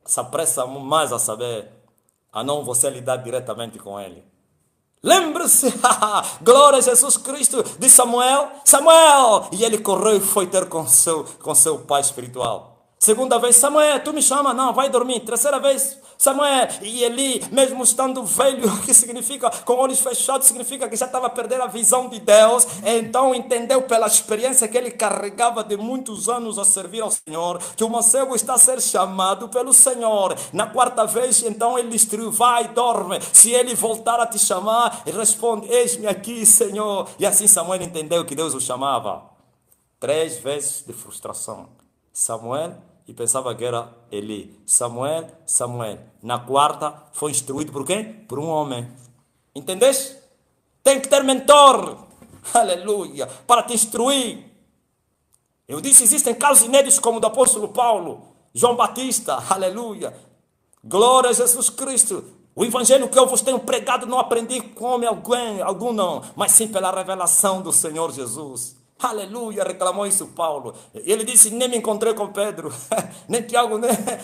Speaker 1: se apressa mais a saber, a não você lidar diretamente com ele. Lembre-se, glória a Jesus Cristo, de Samuel, Samuel, e ele correu e foi ter com seu pai espiritual. Segunda vez, Samuel, tu me chama? Não, vai dormir. Terceira vez, Samuel, e Eli, mesmo estando velho, que significa, com olhos fechados, significa que já estava a perder a visão de Deus, então entendeu pela experiência que ele carregava de muitos anos a servir ao Senhor, que o mancebo está a ser chamado pelo Senhor. Na quarta vez, então ele instruiu, vai, dorme, se ele voltar a te chamar, responde, eis-me aqui, Senhor. E assim Samuel entendeu que Deus o chamava. 3 vezes de frustração. Samuel, e pensava que era Eli. Samuel, Samuel. Na quarta, foi instruído por quem? Por um homem. Entendeste? Tem que ter mentor. Aleluia. Para te instruir. Eu disse, existem casos inéditos como o do apóstolo Paulo, João Batista. Aleluia. Glória a Jesus Cristo. O evangelho que eu vos tenho pregado não aprendi com homem algum não, mas sim pela revelação do Senhor Jesus. Aleluia, reclamou isso Paulo. Ele disse, nem me encontrei com Pedro, nem Tiago,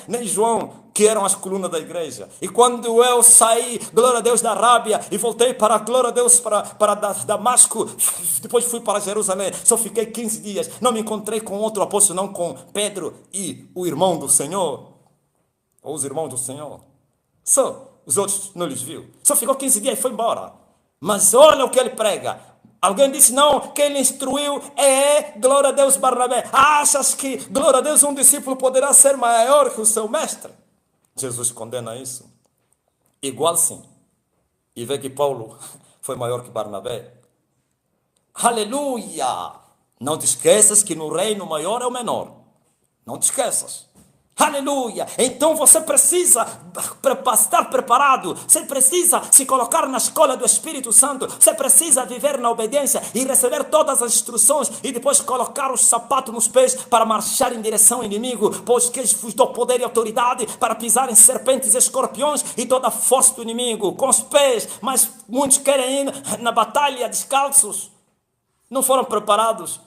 Speaker 1: nem João, que eram as colunas da igreja. E quando eu saí, glória a Deus, da Arábia, e voltei para, glória a Deus, para Damasco, depois fui para Jerusalém, só fiquei 15 dias, não me encontrei com outro apóstolo, não com Pedro e o irmão do Senhor, ou os irmãos do Senhor. Só, os outros não lhes viu. Só ficou 15 dias e foi embora. Mas olha o que ele prega. Alguém disse, não, quem ele instruiu é, glória a Deus, Barnabé. Achas que, glória a Deus, um discípulo poderá ser maior que o seu mestre? Jesus condena isso. Igual sim. E vê que Paulo foi maior que Barnabé. Aleluia! Não te esqueças que no reino o maior é o menor. Não te esqueças. Aleluia! Então você precisa estar preparado, você precisa se colocar na escola do Espírito Santo, você precisa viver na obediência e receber todas as instruções e depois colocar os sapatos nos pés para marchar em direção ao inimigo, pois que vos dou poder e autoridade para pisar em serpentes e escorpiões e toda a força do inimigo, com os pés, mas muitos querem ir na batalha descalços, não foram preparados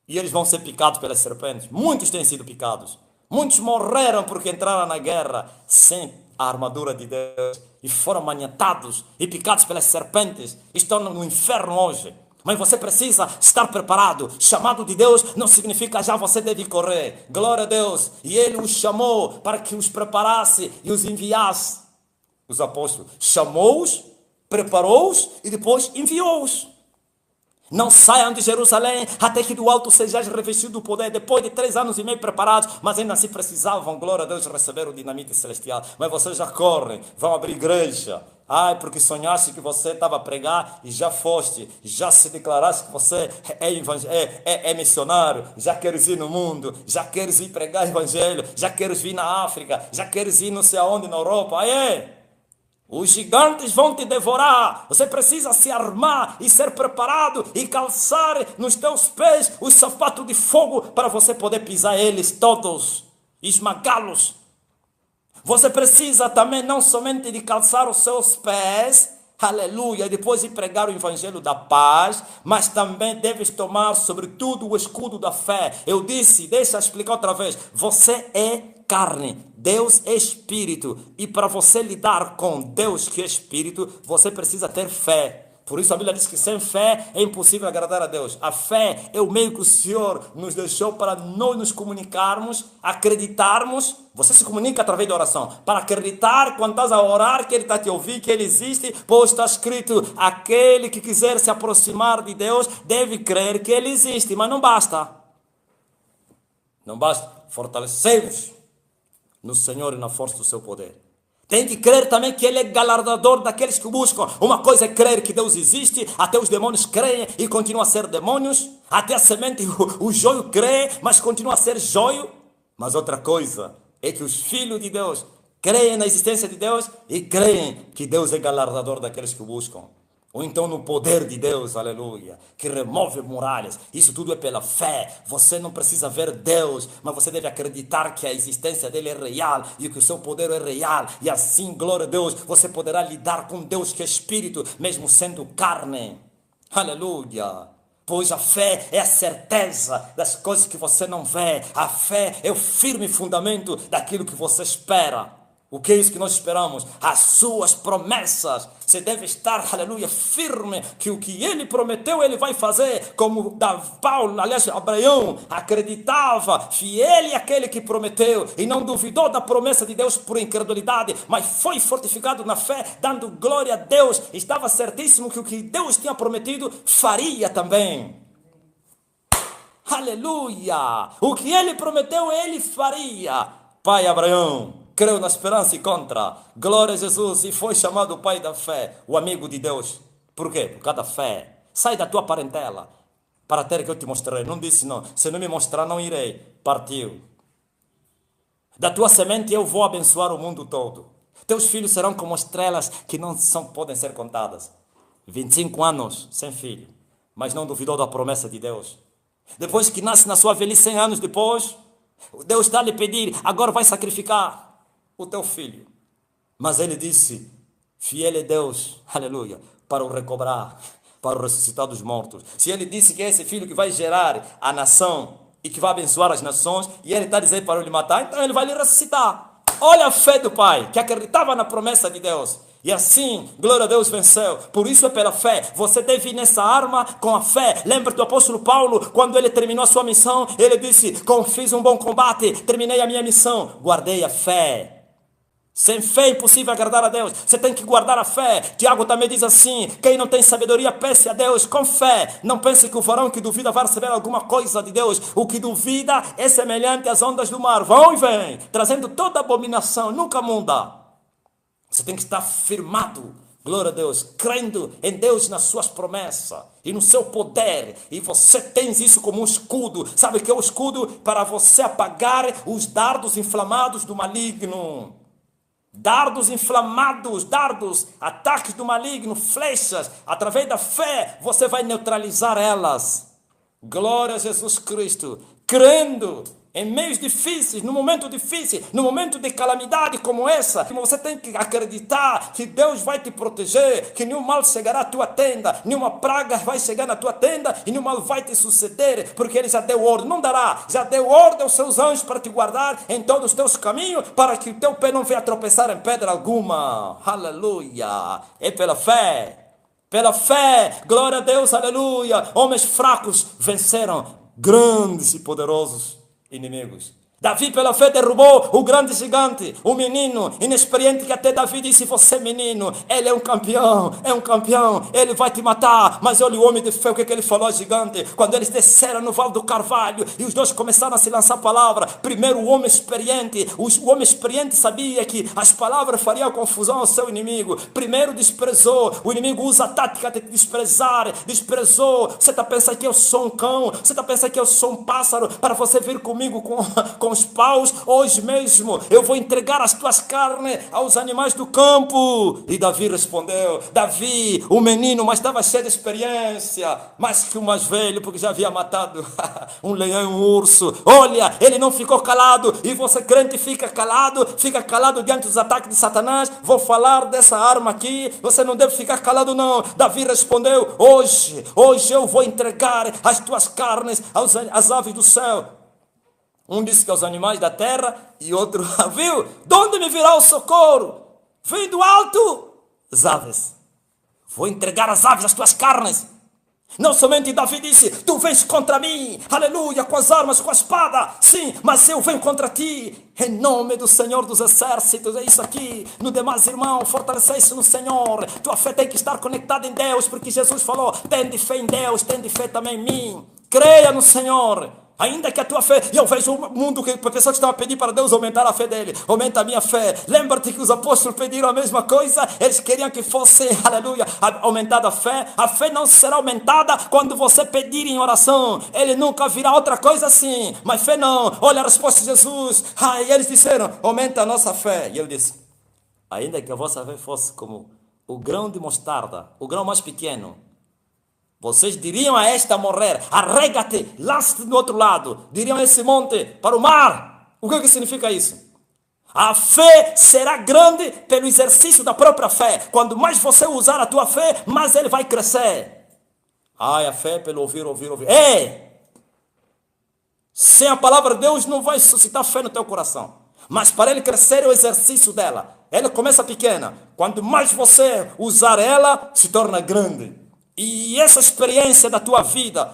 Speaker 1: e eles vão ser picados pelas serpentes, muitos têm sido picados. Muitos morreram porque entraram na guerra sem a armadura de Deus e foram maniatados e picados pelas serpentes. Estão no inferno hoje. Mas você precisa estar preparado. Chamado de Deus não significa já você deve correr. Glória a Deus. E Ele os chamou para que os preparasse e os enviasse. Os apóstolos chamou-os, preparou-os e depois enviou-os. Não saiam de Jerusalém até que do alto sejais revestido do poder. Depois de 3 anos e meio preparados, mas ainda assim precisavam, glória a Deus, receber o dinamite celestial. Mas vocês já correm, vão abrir igreja. Ai, porque sonhaste que você estava a pregar e já foste, já se declaraste que você é missionário, já queres ir no mundo, já queres ir pregar evangelho, já queres vir na África, já queres ir não sei aonde na Europa. Aí, os gigantes vão te devorar. Você precisa se armar e ser preparado e calçar nos teus pés os sapatos de fogo para você poder pisar eles todos, esmagá-los. Você precisa também não somente de calçar os seus pés, aleluia, e depois de pregar o evangelho da paz, mas também deves tomar sobretudo o escudo da fé. Eu disse, deixa eu explicar outra vez, você é carne, Deus é espírito, e para você lidar com Deus que é espírito, você precisa ter fé. Por isso a Bíblia diz que sem fé é impossível agradar a Deus. A fé é o meio que o Senhor nos deixou para nós nos comunicarmos, acreditarmos. Você se comunica através da oração. Para acreditar quando estás a orar que Ele está te ouvindo, que Ele existe. Pois está escrito, aquele que quiser se aproximar de Deus deve crer que Ele existe. Mas não basta. Não basta. Fortalecei-vos no Senhor e na força do seu poder. Tem que crer também que Ele é galardador daqueles que o buscam. Uma coisa é crer que Deus existe, até os demônios creem e continuam a ser demônios. Até a semente, o joio crê, mas continua a ser joio. Mas outra coisa é que os filhos de Deus creem na existência de Deus e creem que Deus é galardador daqueles que o buscam. Ou então no poder de Deus, aleluia, que remove muralhas. Isso tudo é pela fé. Você não precisa ver Deus, mas você deve acreditar que a existência dele é real e que o seu poder é real. E assim, glória a Deus, você poderá lidar com Deus que é espírito, mesmo sendo carne. Aleluia. Pois a fé é a certeza das coisas que você não vê. A fé é o firme fundamento daquilo que você espera. O que é isso que nós esperamos? As suas promessas. Você deve estar, aleluia, firme que o que Ele prometeu, Ele vai fazer. Como Paulo, aliás, Abraão, acreditava, fiel é aquele que prometeu e não duvidou da promessa de Deus por incredulidade, mas foi fortificado na fé, dando glória a Deus. Estava certíssimo que o que Deus tinha prometido, faria também. Aleluia! O que Ele prometeu, Ele faria. Pai Abraão creu na esperança e contra. Glória a Jesus. E foi chamado o pai da fé, o amigo de Deus. Por quê? Por causa da fé. Sai da tua parentela para ter que eu te mostrarei. Não disse não. Se não me mostrar, não irei. Partiu. Da tua semente eu vou abençoar o mundo todo. Teus filhos serão como estrelas que não podem ser contadas. 25 anos sem filho, mas não duvidou da promessa de Deus. Depois que nasce na sua velhice, 100 anos depois, Deus está a lhe pedir, agora vai sacrificar o teu filho. Mas ele disse, fiel é Deus, aleluia, para o recobrar, para o ressuscitar dos mortos. Se ele disse que é esse filho que vai gerar a nação e que vai abençoar as nações, e ele está dizendo para ele matar, então ele vai lhe ressuscitar. Olha a fé do pai, que acreditava na promessa de Deus. E assim, glória a Deus, venceu. Por isso é pela fé. Você deve ir nessa arma com a fé. Lembra do apóstolo Paulo, quando ele terminou a sua missão, ele disse, fiz um bom combate, terminei a minha missão, guardei a fé. Sem fé é impossível agradar a Deus. Você tem que guardar a fé. Tiago também diz assim, quem não tem sabedoria, peça a Deus com fé. Não pense que o varão que duvida vai receber alguma coisa de Deus. O que duvida é semelhante às ondas do mar. Vão e vêm, trazendo toda abominação, nunca muda. Você tem que estar firmado, glória a Deus, crendo em Deus, nas suas promessas e no seu poder. E você tem isso como um escudo. Sabe o que é o escudo? Para você apagar os dardos inflamados do maligno. Dardos inflamados, ataques do maligno, flechas. Através da fé você vai neutralizar elas. Glória a Jesus Cristo. Crendo em meios difíceis, no momento difícil, no momento de calamidade como essa, você tem que acreditar que Deus vai te proteger, que nenhum mal chegará à tua tenda, nenhuma praga vai chegar na tua tenda e nenhum mal vai te suceder, porque Ele já deu ordem, não dará, já deu ordem aos seus anjos para te guardar em todos os teus caminhos, para que o teu pé não venha tropeçar em pedra alguma. Aleluia! É pela fé. Pela fé, glória a Deus, aleluia. Homens fracos venceram grandes e poderosos inimigos. Davi, pela fé, derrubou o grande gigante, o menino inexperiente que até Davi disse: você menino, ele é um campeão, ele vai te matar. Mas olha o homem de fé, o que ele falou ao gigante, quando eles desceram no Vale do Carvalho, e os dois começaram a se lançar palavra. Primeiro o homem experiente sabia que as palavras fariam confusão ao seu inimigo. Primeiro desprezou, o inimigo usa a tática de desprezar, desprezou. Você está pensando que eu sou um cão, você está pensando que eu sou um pássaro, para você vir comigo com os paus? Hoje mesmo eu vou entregar as tuas carnes aos animais do campo. E Davi respondeu, Davi, o menino, mas estava cheio de experiência, mais que o mais velho, porque já havia matado um leão e um urso. Olha, ele não ficou calado, e você crente fica calado diante dos ataques de Satanás. Vou falar dessa arma aqui, você não deve ficar calado não. Davi respondeu, hoje eu vou entregar as tuas carnes às aves do céu. Um disse que aos animais da terra, e outro, viu? De onde me virá o socorro? Vem do alto, as aves. Vou entregar às aves as tuas carnes. Não somente Davi disse, tu vens contra mim, aleluia, com as armas, com a espada, sim, mas eu venho contra ti, em nome do Senhor dos Exércitos. É isso aqui. No demais, irmão, fortalecei-se no Senhor. Tua fé tem que estar conectada em Deus, porque Jesus falou, tende fé em Deus, tende fé também em mim. Creia no Senhor. Ainda que a tua fé, e eu vejo o mundo que a pessoa que estava a pedir para Deus aumentar a fé dele, aumenta a minha fé. Lembra-te que os apóstolos pediram a mesma coisa, eles queriam que fosse, aleluia, aumentada a fé. A fé não será aumentada quando você pedir em oração, ele nunca virá outra coisa assim, mas fé não. Olha a resposta de Jesus, e eles disseram, aumenta a nossa fé. E ele disse, ainda que a vossa fé fosse como o grão de mostarda, o grão mais pequeno, vocês diriam a esta morrer, arrega-te, lança-te do outro lado. Diriam a esse monte, para o mar. O que significa isso? A fé será grande pelo exercício da própria fé. Quando mais você usar a tua fé, mais ele vai crescer. A fé pelo ouvir. Sem a palavra de Deus não vai suscitar fé no teu coração. Mas para ele crescer é o exercício dela. Ela começa pequena. Quando mais você usar ela, se torna grande. E essa experiência da tua vida,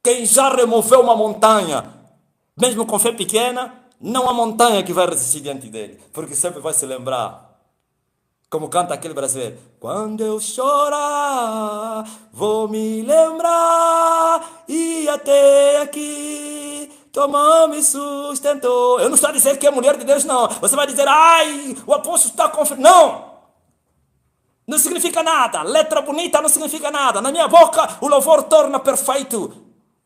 Speaker 1: quem já removeu uma montanha, mesmo com fé pequena, não há montanha que vai resistir diante dele, porque sempre vai se lembrar, como canta aquele brasileiro, quando eu chorar, vou me lembrar, e até aqui tua mão me sustentou. Eu não estou a dizer que é mulher de Deus, não. Você vai dizer, o apóstolo está conferindo. Não significa nada. Letra bonita não significa nada. Na minha boca o louvor torna perfeito.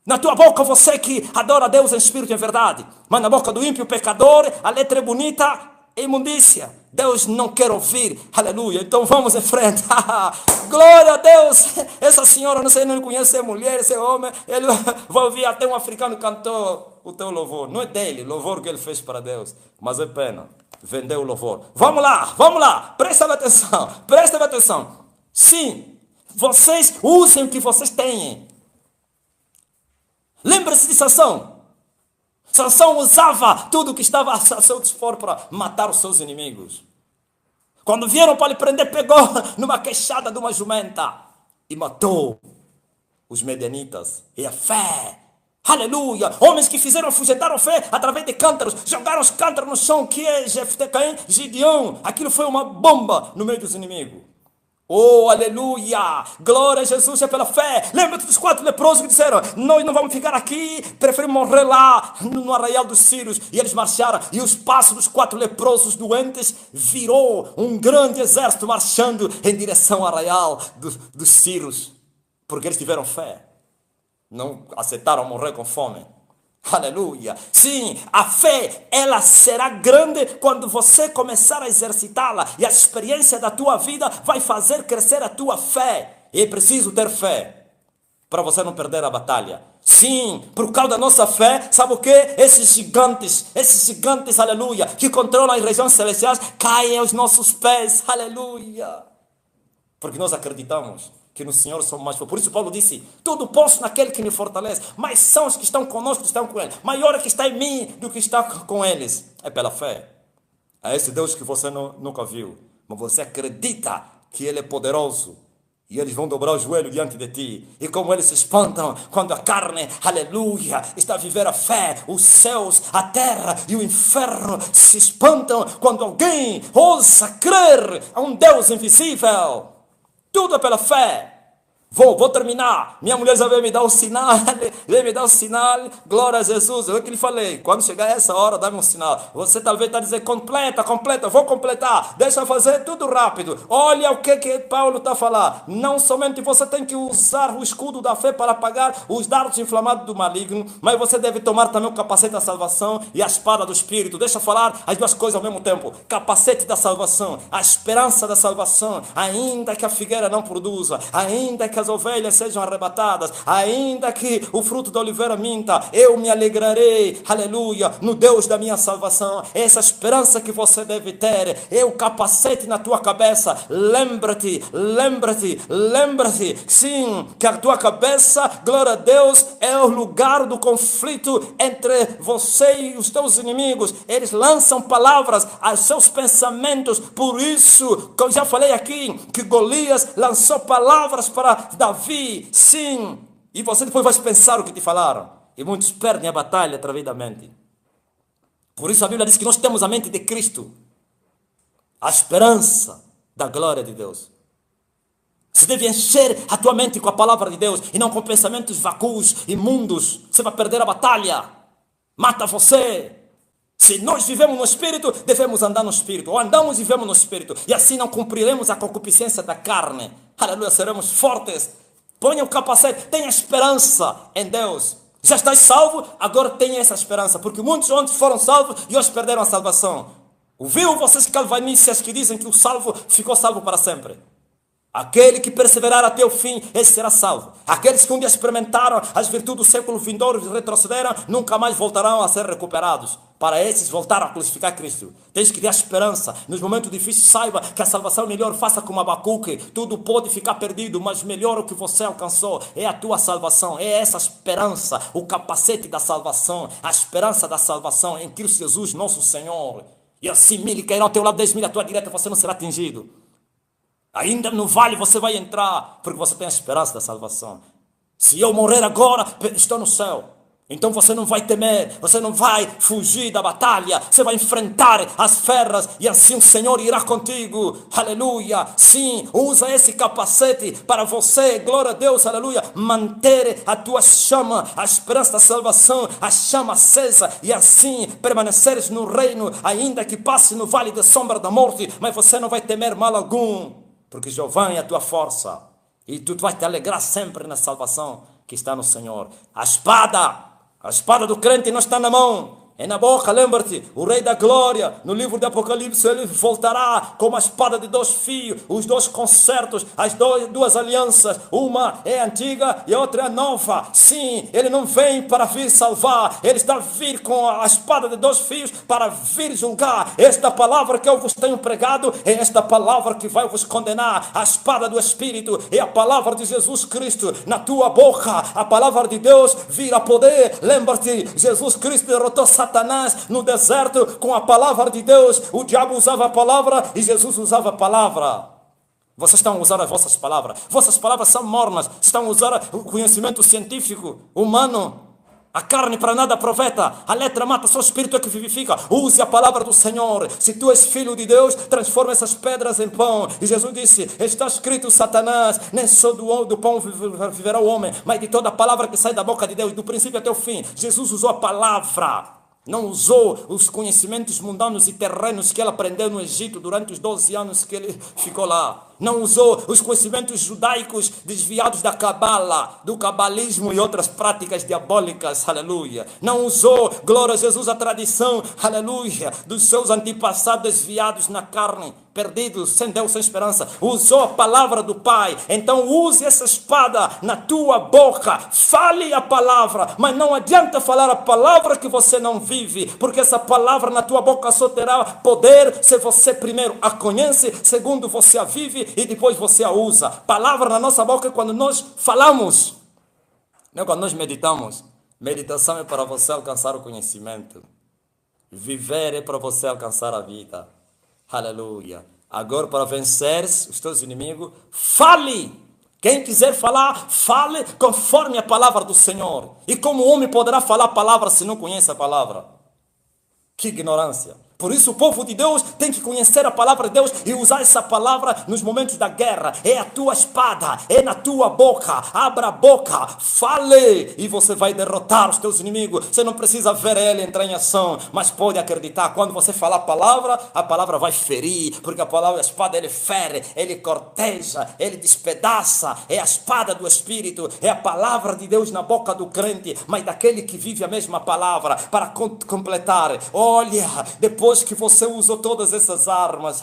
Speaker 1: Na tua boca você que adora a Deus em espírito e em verdade. Mas na boca do ímpio pecador a letra é bonita, é imundícia. Deus não quer ouvir. Aleluia. Então vamos em frente. Glória a Deus. Essa senhora, não sei, não conhece, se é mulher, se é homem. Ele vai ouvir até um africano cantou o teu louvor. Não é dele, o louvor que ele fez para Deus. Mas é pena. Vendeu o louvor. Vamos lá, presta atenção. Sim, vocês usem o que vocês têm. Lembre-se de Sansão. Sansão usava tudo que estava a seu dispor para matar os seus inimigos. Quando vieram para lhe prender, pegou numa queixada de uma jumenta e matou os medianitas. E a fé. Aleluia! Homens que fizeram afugentar a fé através de cântaros, jogaram os cântaros no chão, que é Jefté, Caim, Gideão. Aquilo foi uma bomba no meio dos inimigos. Oh, aleluia! Glória a Jesus, é pela fé. Lembra-te dos 4 leprosos que disseram, nós não vamos ficar aqui, preferimos morrer lá no arraial dos Sírios. E eles marcharam, e os passos dos 4 leprosos doentes virou um grande exército marchando em direção ao arraial dos Sírios, porque eles tiveram fé. Não aceitaram morrer com fome. Aleluia. Sim, a fé, ela será grande quando você começar a exercitá-la. E a experiência da tua vida vai fazer crescer a tua fé. E é preciso ter fé para você não perder a batalha. Sim, por causa da nossa fé, sabe o que? Esses gigantes, aleluia, que controlam as regiões celestiais, caem aos nossos pés. Aleluia. Porque nós acreditamos que no Senhor somos mais fortes. Por isso Paulo disse, tudo posso naquele que me fortalece. Mas são os que estão conosco que estão com ele. Maior é que está em mim do que está com eles. É pela fé. É esse Deus que você nunca viu. Mas você acredita que ele é poderoso E eles vão dobrar o joelho diante de ti. E como eles se espantam quando a carne, aleluia, está a viver a fé, os céus, a terra e o inferno se espantam quando alguém ousa crer a um Deus invisível. Tudo é pela fé. Vou terminar. Minha mulher já veio me dar o sinal. Veio me dar o sinal. Glória a Jesus. Eu que lhe falei. Quando chegar essa hora, dá-me um sinal. Você talvez está dizendo, completa. Vou completar. Deixa eu fazer tudo rápido. Olha o que Paulo está a falar. Não somente você tem que usar o escudo da fé para apagar os dardos inflamados do maligno, mas você deve tomar também o capacete da salvação e a espada do Espírito. Deixa eu falar as duas coisas ao mesmo tempo. Capacete da salvação. A esperança da salvação. Ainda que a figueira não produza. Ainda que as ovelhas sejam arrebatadas, ainda que o fruto da oliveira minta, eu me alegrarei, aleluia, no Deus da minha salvação. Essa esperança que você deve ter, é o capacete na tua cabeça. Lembra-te, sim, que a tua cabeça, glória a Deus, é o lugar do conflito entre você e os teus inimigos. Eles lançam palavras aos seus pensamentos, por isso, que eu já falei aqui, que Golias lançou palavras para Davi, sim, e você depois vai pensar o que te falaram, e muitos perdem a batalha através da mente. Por isso a Bíblia diz que nós temos a mente de Cristo, a esperança da glória de Deus. Você deve encher a tua mente com a palavra de Deus, e não com pensamentos vacuos, imundos. Você vai perder a batalha, mata você. Se nós vivemos no Espírito, devemos andar no Espírito. Ou andamos e vivemos no Espírito. E assim não cumpriremos a concupiscência da carne. Aleluia, seremos fortes. Ponha o capacete, tenha esperança em Deus. Já estás salvo, agora tenha essa esperança. Porque muitos ontem foram salvos e hoje perderam a salvação. Ouviram vocês calvinistas que dizem que o salvo ficou salvo para sempre? Aquele que perseverar até o fim, esse será salvo. Aqueles que um dia experimentaram as virtudes do século vindouro e retrocederam, nunca mais voltarão a ser recuperados. Para esses, voltaram a crucificar Cristo. Tens que ter esperança. Nos momentos difíceis, saiba que a salvação melhor. Faça como Abacuque. Tudo pode ficar perdido, mas melhor o que você alcançou é a tua salvação. É essa esperança, o capacete da salvação, a esperança da salvação em Cristo Jesus, nosso Senhor. E assim 1000 cairão ao teu lado, 10.000 à tua direita, você não será atingido. Ainda no vale você vai entrar, porque você tem a esperança da salvação. Se eu morrer agora, estou no céu. Então você não vai temer, você não vai fugir da batalha, você vai enfrentar as feras e assim o Senhor irá contigo. Aleluia. Sim, usa esse capacete para você, glória a Deus, aleluia, manter a tua chama, a esperança da salvação, a chama acesa, e assim permaneceres no reino, ainda que passe no vale da sombra da morte, mas você não vai temer mal algum. Porque Jeová é a tua força, e tu vais te alegrar sempre na salvação que está no Senhor. A espada do crente não está na mão, é na boca. Lembra-te, o Rei da Glória, no livro de Apocalipse, ele voltará com uma espada de 2 fios, os 2 concertos, as duas alianças, uma é antiga e a outra é nova. Sim, ele não vem para vir salvar, ele está a vir com a espada de 2 fios para vir julgar. Esta palavra que eu vos tenho pregado é esta palavra que vai vos condenar. A espada do Espírito é a palavra de Jesus Cristo na tua boca. A palavra de Deus vira poder. Lembra-te, Jesus Cristo derrotou Satanás no deserto com a palavra de Deus. O diabo usava a palavra e Jesus usava a palavra. Vocês estão a usar as vossas palavras. Vossas palavras são mornas. Estão a usar o conhecimento científico, humano. A carne para nada aproveita. A letra mata, só o Espírito é que vivifica. Use a palavra do Senhor. Se tu és filho de Deus, transforma essas pedras em pão. E Jesus disse, está escrito, Satanás, nem só do pão viverá o homem, mas de toda a palavra que sai da boca de Deus, do princípio até o fim. Jesus usou a palavra. Não usou os conhecimentos mundanos e terrenos que ele aprendeu no Egito durante os 12 anos que ele ficou lá. Não usou os conhecimentos judaicos desviados da cabala, do cabalismo e outras práticas diabólicas, aleluia. Não usou, glória a Jesus, a tradição, aleluia, dos seus antepassados desviados na carne, perdidos, sem Deus, sem esperança. Usou a palavra do Pai. Então use essa espada na tua boca. Fale a palavra, mas não adianta falar a palavra que você não vive, porque essa palavra na tua boca só terá poder se você primeiro a conhece, segundo você a vive e depois você a usa. Palavra na nossa boca é quando nós falamos, não é quando nós meditamos. Meditação é para você alcançar o conhecimento. Viver é para você alcançar a vida. Aleluia. Agora, para vencer os teus inimigos, fale Quem quiser falar, fale conforme a palavra do Senhor. E como o homem poderá falar a palavra se não conhece a palavra? Que ignorância. Por isso o povo de Deus tem que conhecer a palavra de Deus e usar essa palavra nos momentos da guerra. É a tua espada, é na tua boca. Abra a boca, fale e você vai derrotar os teus inimigos. Você não precisa ver ele entrar em ação, mas pode acreditar. Quando você falar a palavra vai ferir, porque a palavra, a espada, ele fere, ele corteja, ele despedaça. É a espada do Espírito, é a palavra de Deus na boca do crente, mas daquele que vive a mesma palavra. Para completar, olha, depois que você usou todas essas armas,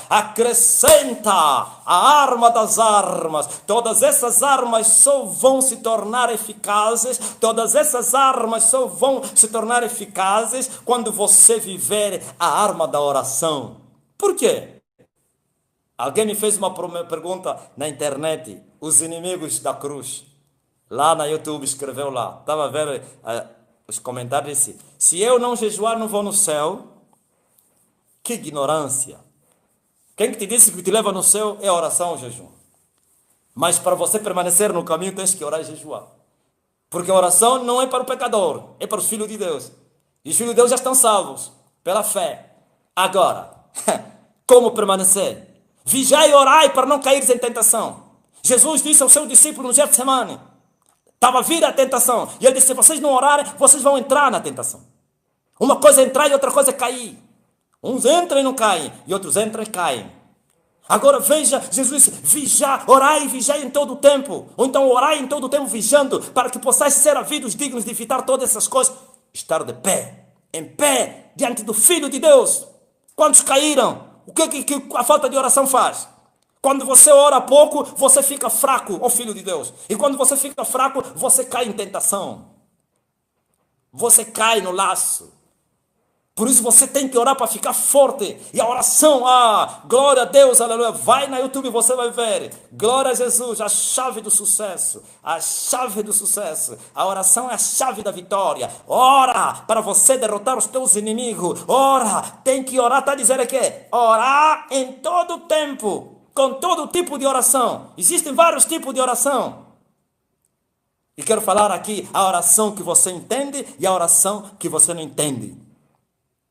Speaker 1: acrescenta a arma das armas. Todas essas armas só vão se tornar eficazes, todas essas armas só vão se tornar eficazes quando você viver a arma da oração. Por quê? Alguém me fez uma pergunta na internet, os inimigos da cruz. Lá na YouTube escreveu lá, estava a ver os comentários, disse, se eu não jejuar não vou no céu. Que ignorância. Quem que te disse que te leva no céu é a oração, o jejum. Mas para você permanecer no caminho tens que orar e jejuar. Porque a oração não é para o pecador, é para os filhos de Deus. E os filhos de Deus já estão salvos pela fé. Agora, como permanecer? Vigiai e orai para não caíres em tentação. Jesus disse ao seu discípulo no Getsemane, estava a vir a tentação, e ele disse, se vocês não orarem, vocês vão entrar na tentação. Uma coisa é entrar e outra coisa é cair. Uns entram e não caem, e outros entram e caem. Agora veja, Jesus disse, vigiai, orai e vigiai em todo o tempo. Ou então orai em todo o tempo vigiando, para que possais ser havidos dignos de evitar todas essas coisas. Estar de pé, em pé, diante do Filho de Deus. Quantos caíram? O que a falta de oração faz? Quando você ora pouco, você fica fraco, ó Filho de Deus. E quando você fica fraco, você cai em tentação. Você cai no laço. Por isso você tem que orar para ficar forte. E a oração, glória a Deus, aleluia. Vai na YouTube e você vai ver. Glória a Jesus, a chave do sucesso. A chave do sucesso. A oração é a chave da vitória. Ora para você derrotar os teus inimigos. Ora, tem que orar, está dizendo aqui. Orar em todo o tempo. Com todo tipo de oração. Existem vários tipos de oração. E quero falar aqui a oração que você entende e a oração que você não entende.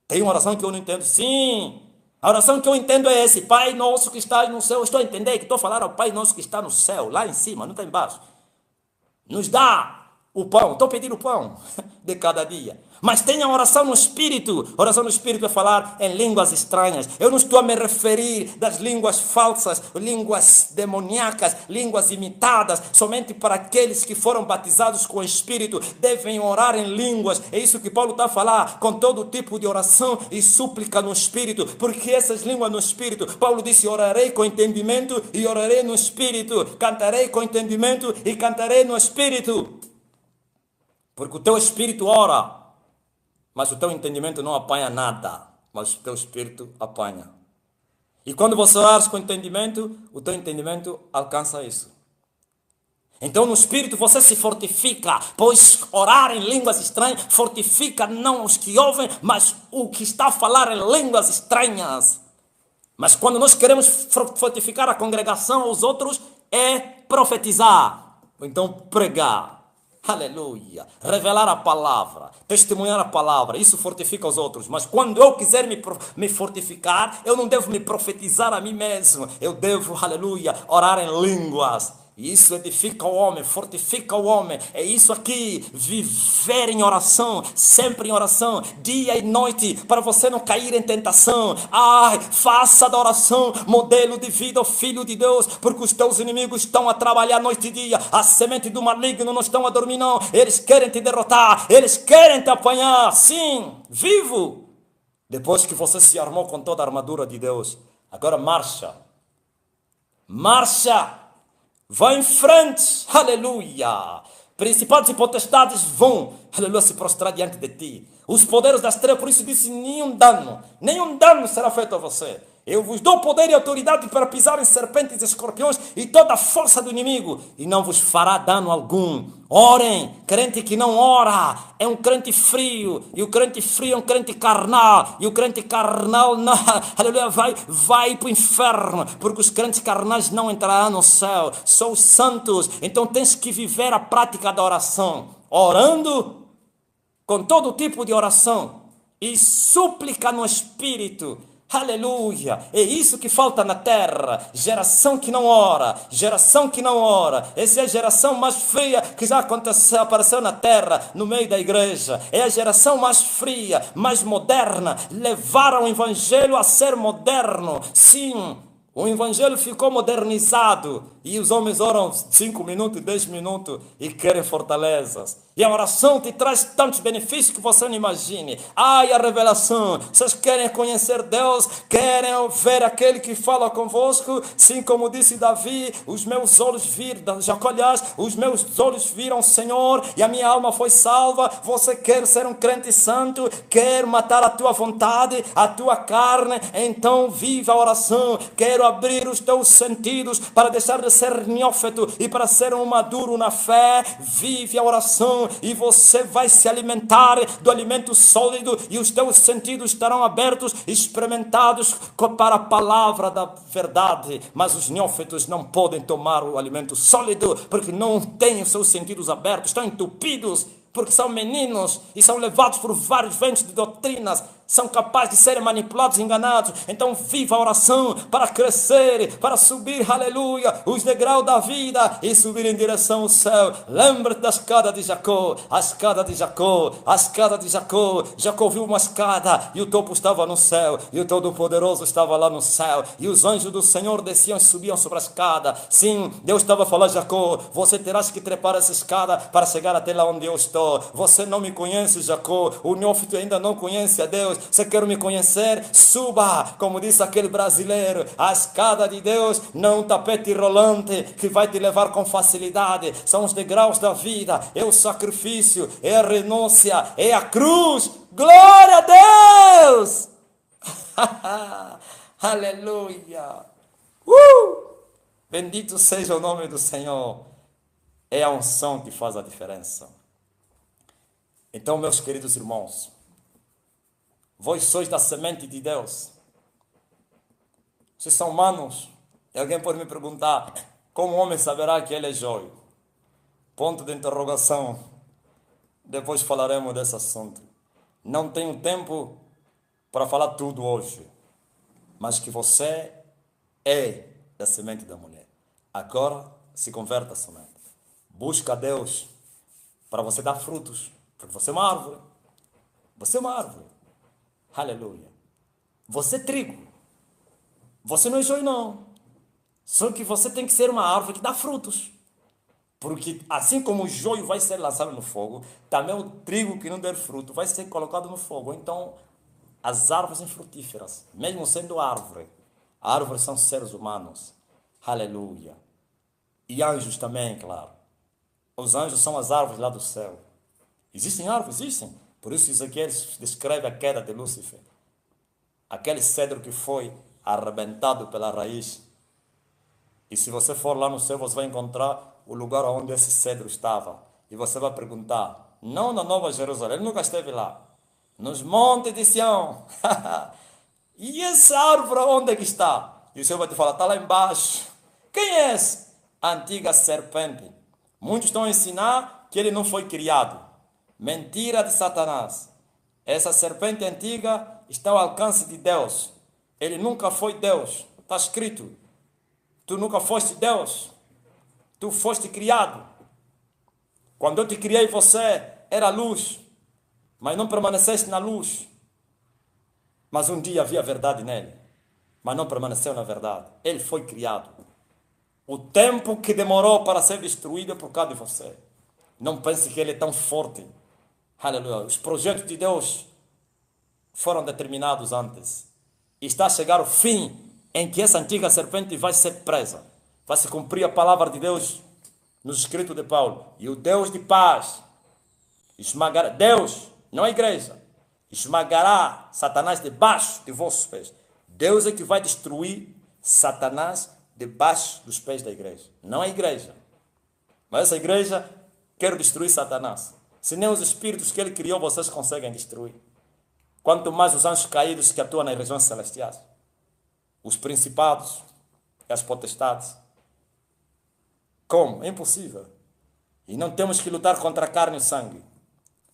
Speaker 1: Tem uma oração que eu não entendo. Sim, a oração que eu entendo é esse. Pai nosso que está no céu. Estou a entender que estou a falar ao Pai nosso que está no céu. Lá em cima, não está embaixo. Nos dá o pão. Estou pedindo o pão de cada dia. Mas tem a oração no Espírito. A oração no Espírito é falar em línguas estranhas. Eu não estou a me referir das línguas falsas, línguas demoníacas, línguas imitadas. Somente para aqueles que foram batizados com o Espírito devem orar em línguas. É isso que Paulo está a falar, com todo tipo de oração e súplica no Espírito. Porque essas línguas no Espírito, Paulo disse, orarei com entendimento e orarei no Espírito. Cantarei com entendimento e cantarei no Espírito. Porque o teu Espírito ora. Mas o teu entendimento não apanha nada, mas o teu espírito apanha. E quando você orar com entendimento, o teu entendimento alcança isso. Então no espírito você se fortifica, pois orar em línguas estranhas fortifica não os que ouvem, mas o que está a falar em línguas estranhas. Mas quando nós queremos fortificar a congregação aos outros, é profetizar, ou então pregar. Aleluia, revelar a palavra, testemunhar a palavra, isso fortifica os outros. Mas quando eu quiser me fortificar, eu não devo me profetizar a mim mesmo. Eu devo, aleluia, orar em línguas. E isso edifica o homem, fortifica o homem. É isso aqui, viver em oração, sempre em oração, dia e noite, para você não cair em tentação. Faça da oração modelo de vida, filho de Deus, porque os teus inimigos estão a trabalhar noite e dia. A semente do maligno não estão a dormir, não. Eles querem te derrotar, eles querem te apanhar. Sim, vivo. Depois que você se armou com toda a armadura de Deus, agora marcha. Marcha. Vá em frente, aleluia. Principados e potestades vão, aleluia, se prostrar diante de ti. Os poderes das trevas, por isso disse, nenhum dano será feito a você. Eu vos dou poder e autoridade para pisar em serpentes e escorpiões e toda a força do inimigo, e não vos fará dano algum. Orem. Crente que não ora é um crente frio, e o crente frio é um crente carnal, e o crente carnal não, aleluia, vai para o inferno, porque os crentes carnais não entrarão no céu, são os santos. Então tens que viver a prática da oração, orando com todo tipo de oração e súplica no Espírito. Aleluia, é isso que falta na terra, geração que não ora, geração que não ora. Essa é a geração mais fria que já apareceu na terra, no meio da igreja. É a geração mais fria, mais moderna. Levaram o evangelho a ser moderno. Sim, o evangelho ficou modernizado e os homens oram 5 minutos, 10 minutos e querem fortalezas. E a oração te traz tantos benefícios que você não imagine. Ai, a revelação. Vocês querem conhecer Deus, querem ver aquele que fala convosco. Sim, como disse Davi, os meus olhos viram, Jacó, aliás, os meus olhos viram o Senhor e a minha alma foi salva. Você quer ser um crente santo, quer matar a tua vontade, a tua carne, então viva a oração. Quero abrir os teus sentidos para deixar de ser neófito e para ser um maduro na fé. Vive a oração e você vai se alimentar do alimento sólido e os teus sentidos estarão abertos, experimentados para a palavra da verdade. Mas os neófitos não podem tomar o alimento sólido porque não têm os seus sentidos abertos, estão entupidos, porque são meninos e são levados por vários ventos de doutrinas, são capazes de serem manipulados e enganados. Então viva a oração para crescer, para subir, aleluia, os degraus da vida e subir em direção ao céu. Lembre-te da escada de Jacó, a escada de Jacó, a escada de Jacó. Jacó viu uma escada e o topo estava no céu, e o Todo-Poderoso estava lá no céu, e os anjos do Senhor desciam e subiam sobre a escada. Sim, Deus estava a falar a Jacó: você terás que trepar essa escada para chegar até lá onde eu estou. Você não me conhece, Jacó, o neófito ainda não conhece a Deus. Você quer me conhecer? Suba, como disse aquele brasileiro, a escada de Deus, não um tapete rolante que vai te levar com facilidade. São os degraus da vida, é o sacrifício, é a renúncia, é a cruz. Glória a Deus! Aleluia! Bendito seja o nome do Senhor. É a unção que faz a diferença. Então, meus queridos irmãos, vós sois da semente de Deus. Vocês são humanos. E alguém pode me perguntar: como o homem saberá que ele é joio? Ponto de interrogação. Depois falaremos desse assunto. Não tenho tempo para falar tudo hoje. Mas que você é da semente da mulher. Agora se converta a semente. Busca a Deus para você dar frutos. Porque você é uma árvore. Você é uma árvore. Aleluia. Você é trigo. Você não é joio, não. Só que você tem que ser uma árvore que dá frutos. Porque assim como o joio vai ser lançado no fogo, também o trigo que não der fruto vai ser colocado no fogo. Então, as árvores infrutíferas, mesmo sendo árvores são seres humanos. Aleluia. E anjos também, claro. Os anjos são as árvores lá do céu. Existem árvores? Existem. Por isso Ezequiel descreve a queda de Lúcifer. Aquele cedro que foi arrebentado pela raiz. E se você for lá no céu, você vai encontrar o lugar onde esse cedro estava. E você vai perguntar: não na Nova Jerusalém, ele nunca esteve lá. Nos montes de Sião. E essa árvore onde é que está? E o Senhor vai te falar: está lá embaixo. Quem é esse? A antiga serpente. Muitos estão a ensinar que ele não foi criado. Mentira de Satanás. Essa serpente antiga está ao alcance de Deus. Ele nunca foi Deus. Está escrito: tu nunca foste Deus. Tu foste criado. Quando eu te criei, você era luz, mas não permaneceste na luz. Mas um dia havia verdade nele, mas não permaneceu na verdade. Ele foi criado. O tempo que demorou para ser destruído é por causa de você. Não pense que ele é tão forte. Aleluia. Os projetos de Deus foram determinados antes. E está a chegar o fim em que essa antiga serpente vai ser presa. Vai se cumprir a palavra de Deus nos escritos de Paulo. E o Deus de paz esmagará, Deus, não a igreja, esmagará Satanás debaixo de vossos pés. Deus é que vai destruir Satanás debaixo dos pés da igreja. Não a igreja. Mas essa igreja quer destruir Satanás. Se nem os espíritos que ele criou vocês conseguem destruir. Quanto mais os anjos caídos que atuam nas regiões celestiais. Os principados e as potestades. Como? É impossível. E não temos que lutar contra a carne e o sangue,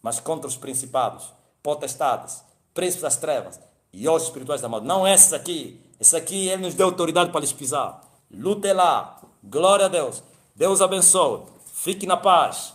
Speaker 1: mas contra os principados, potestades, príncipes das trevas e os espirituais da maldade. Não esses aqui. Esse aqui ele nos deu autoridade para lhes pisar. Lute lá. Glória a Deus. Deus abençoe. Fique na paz.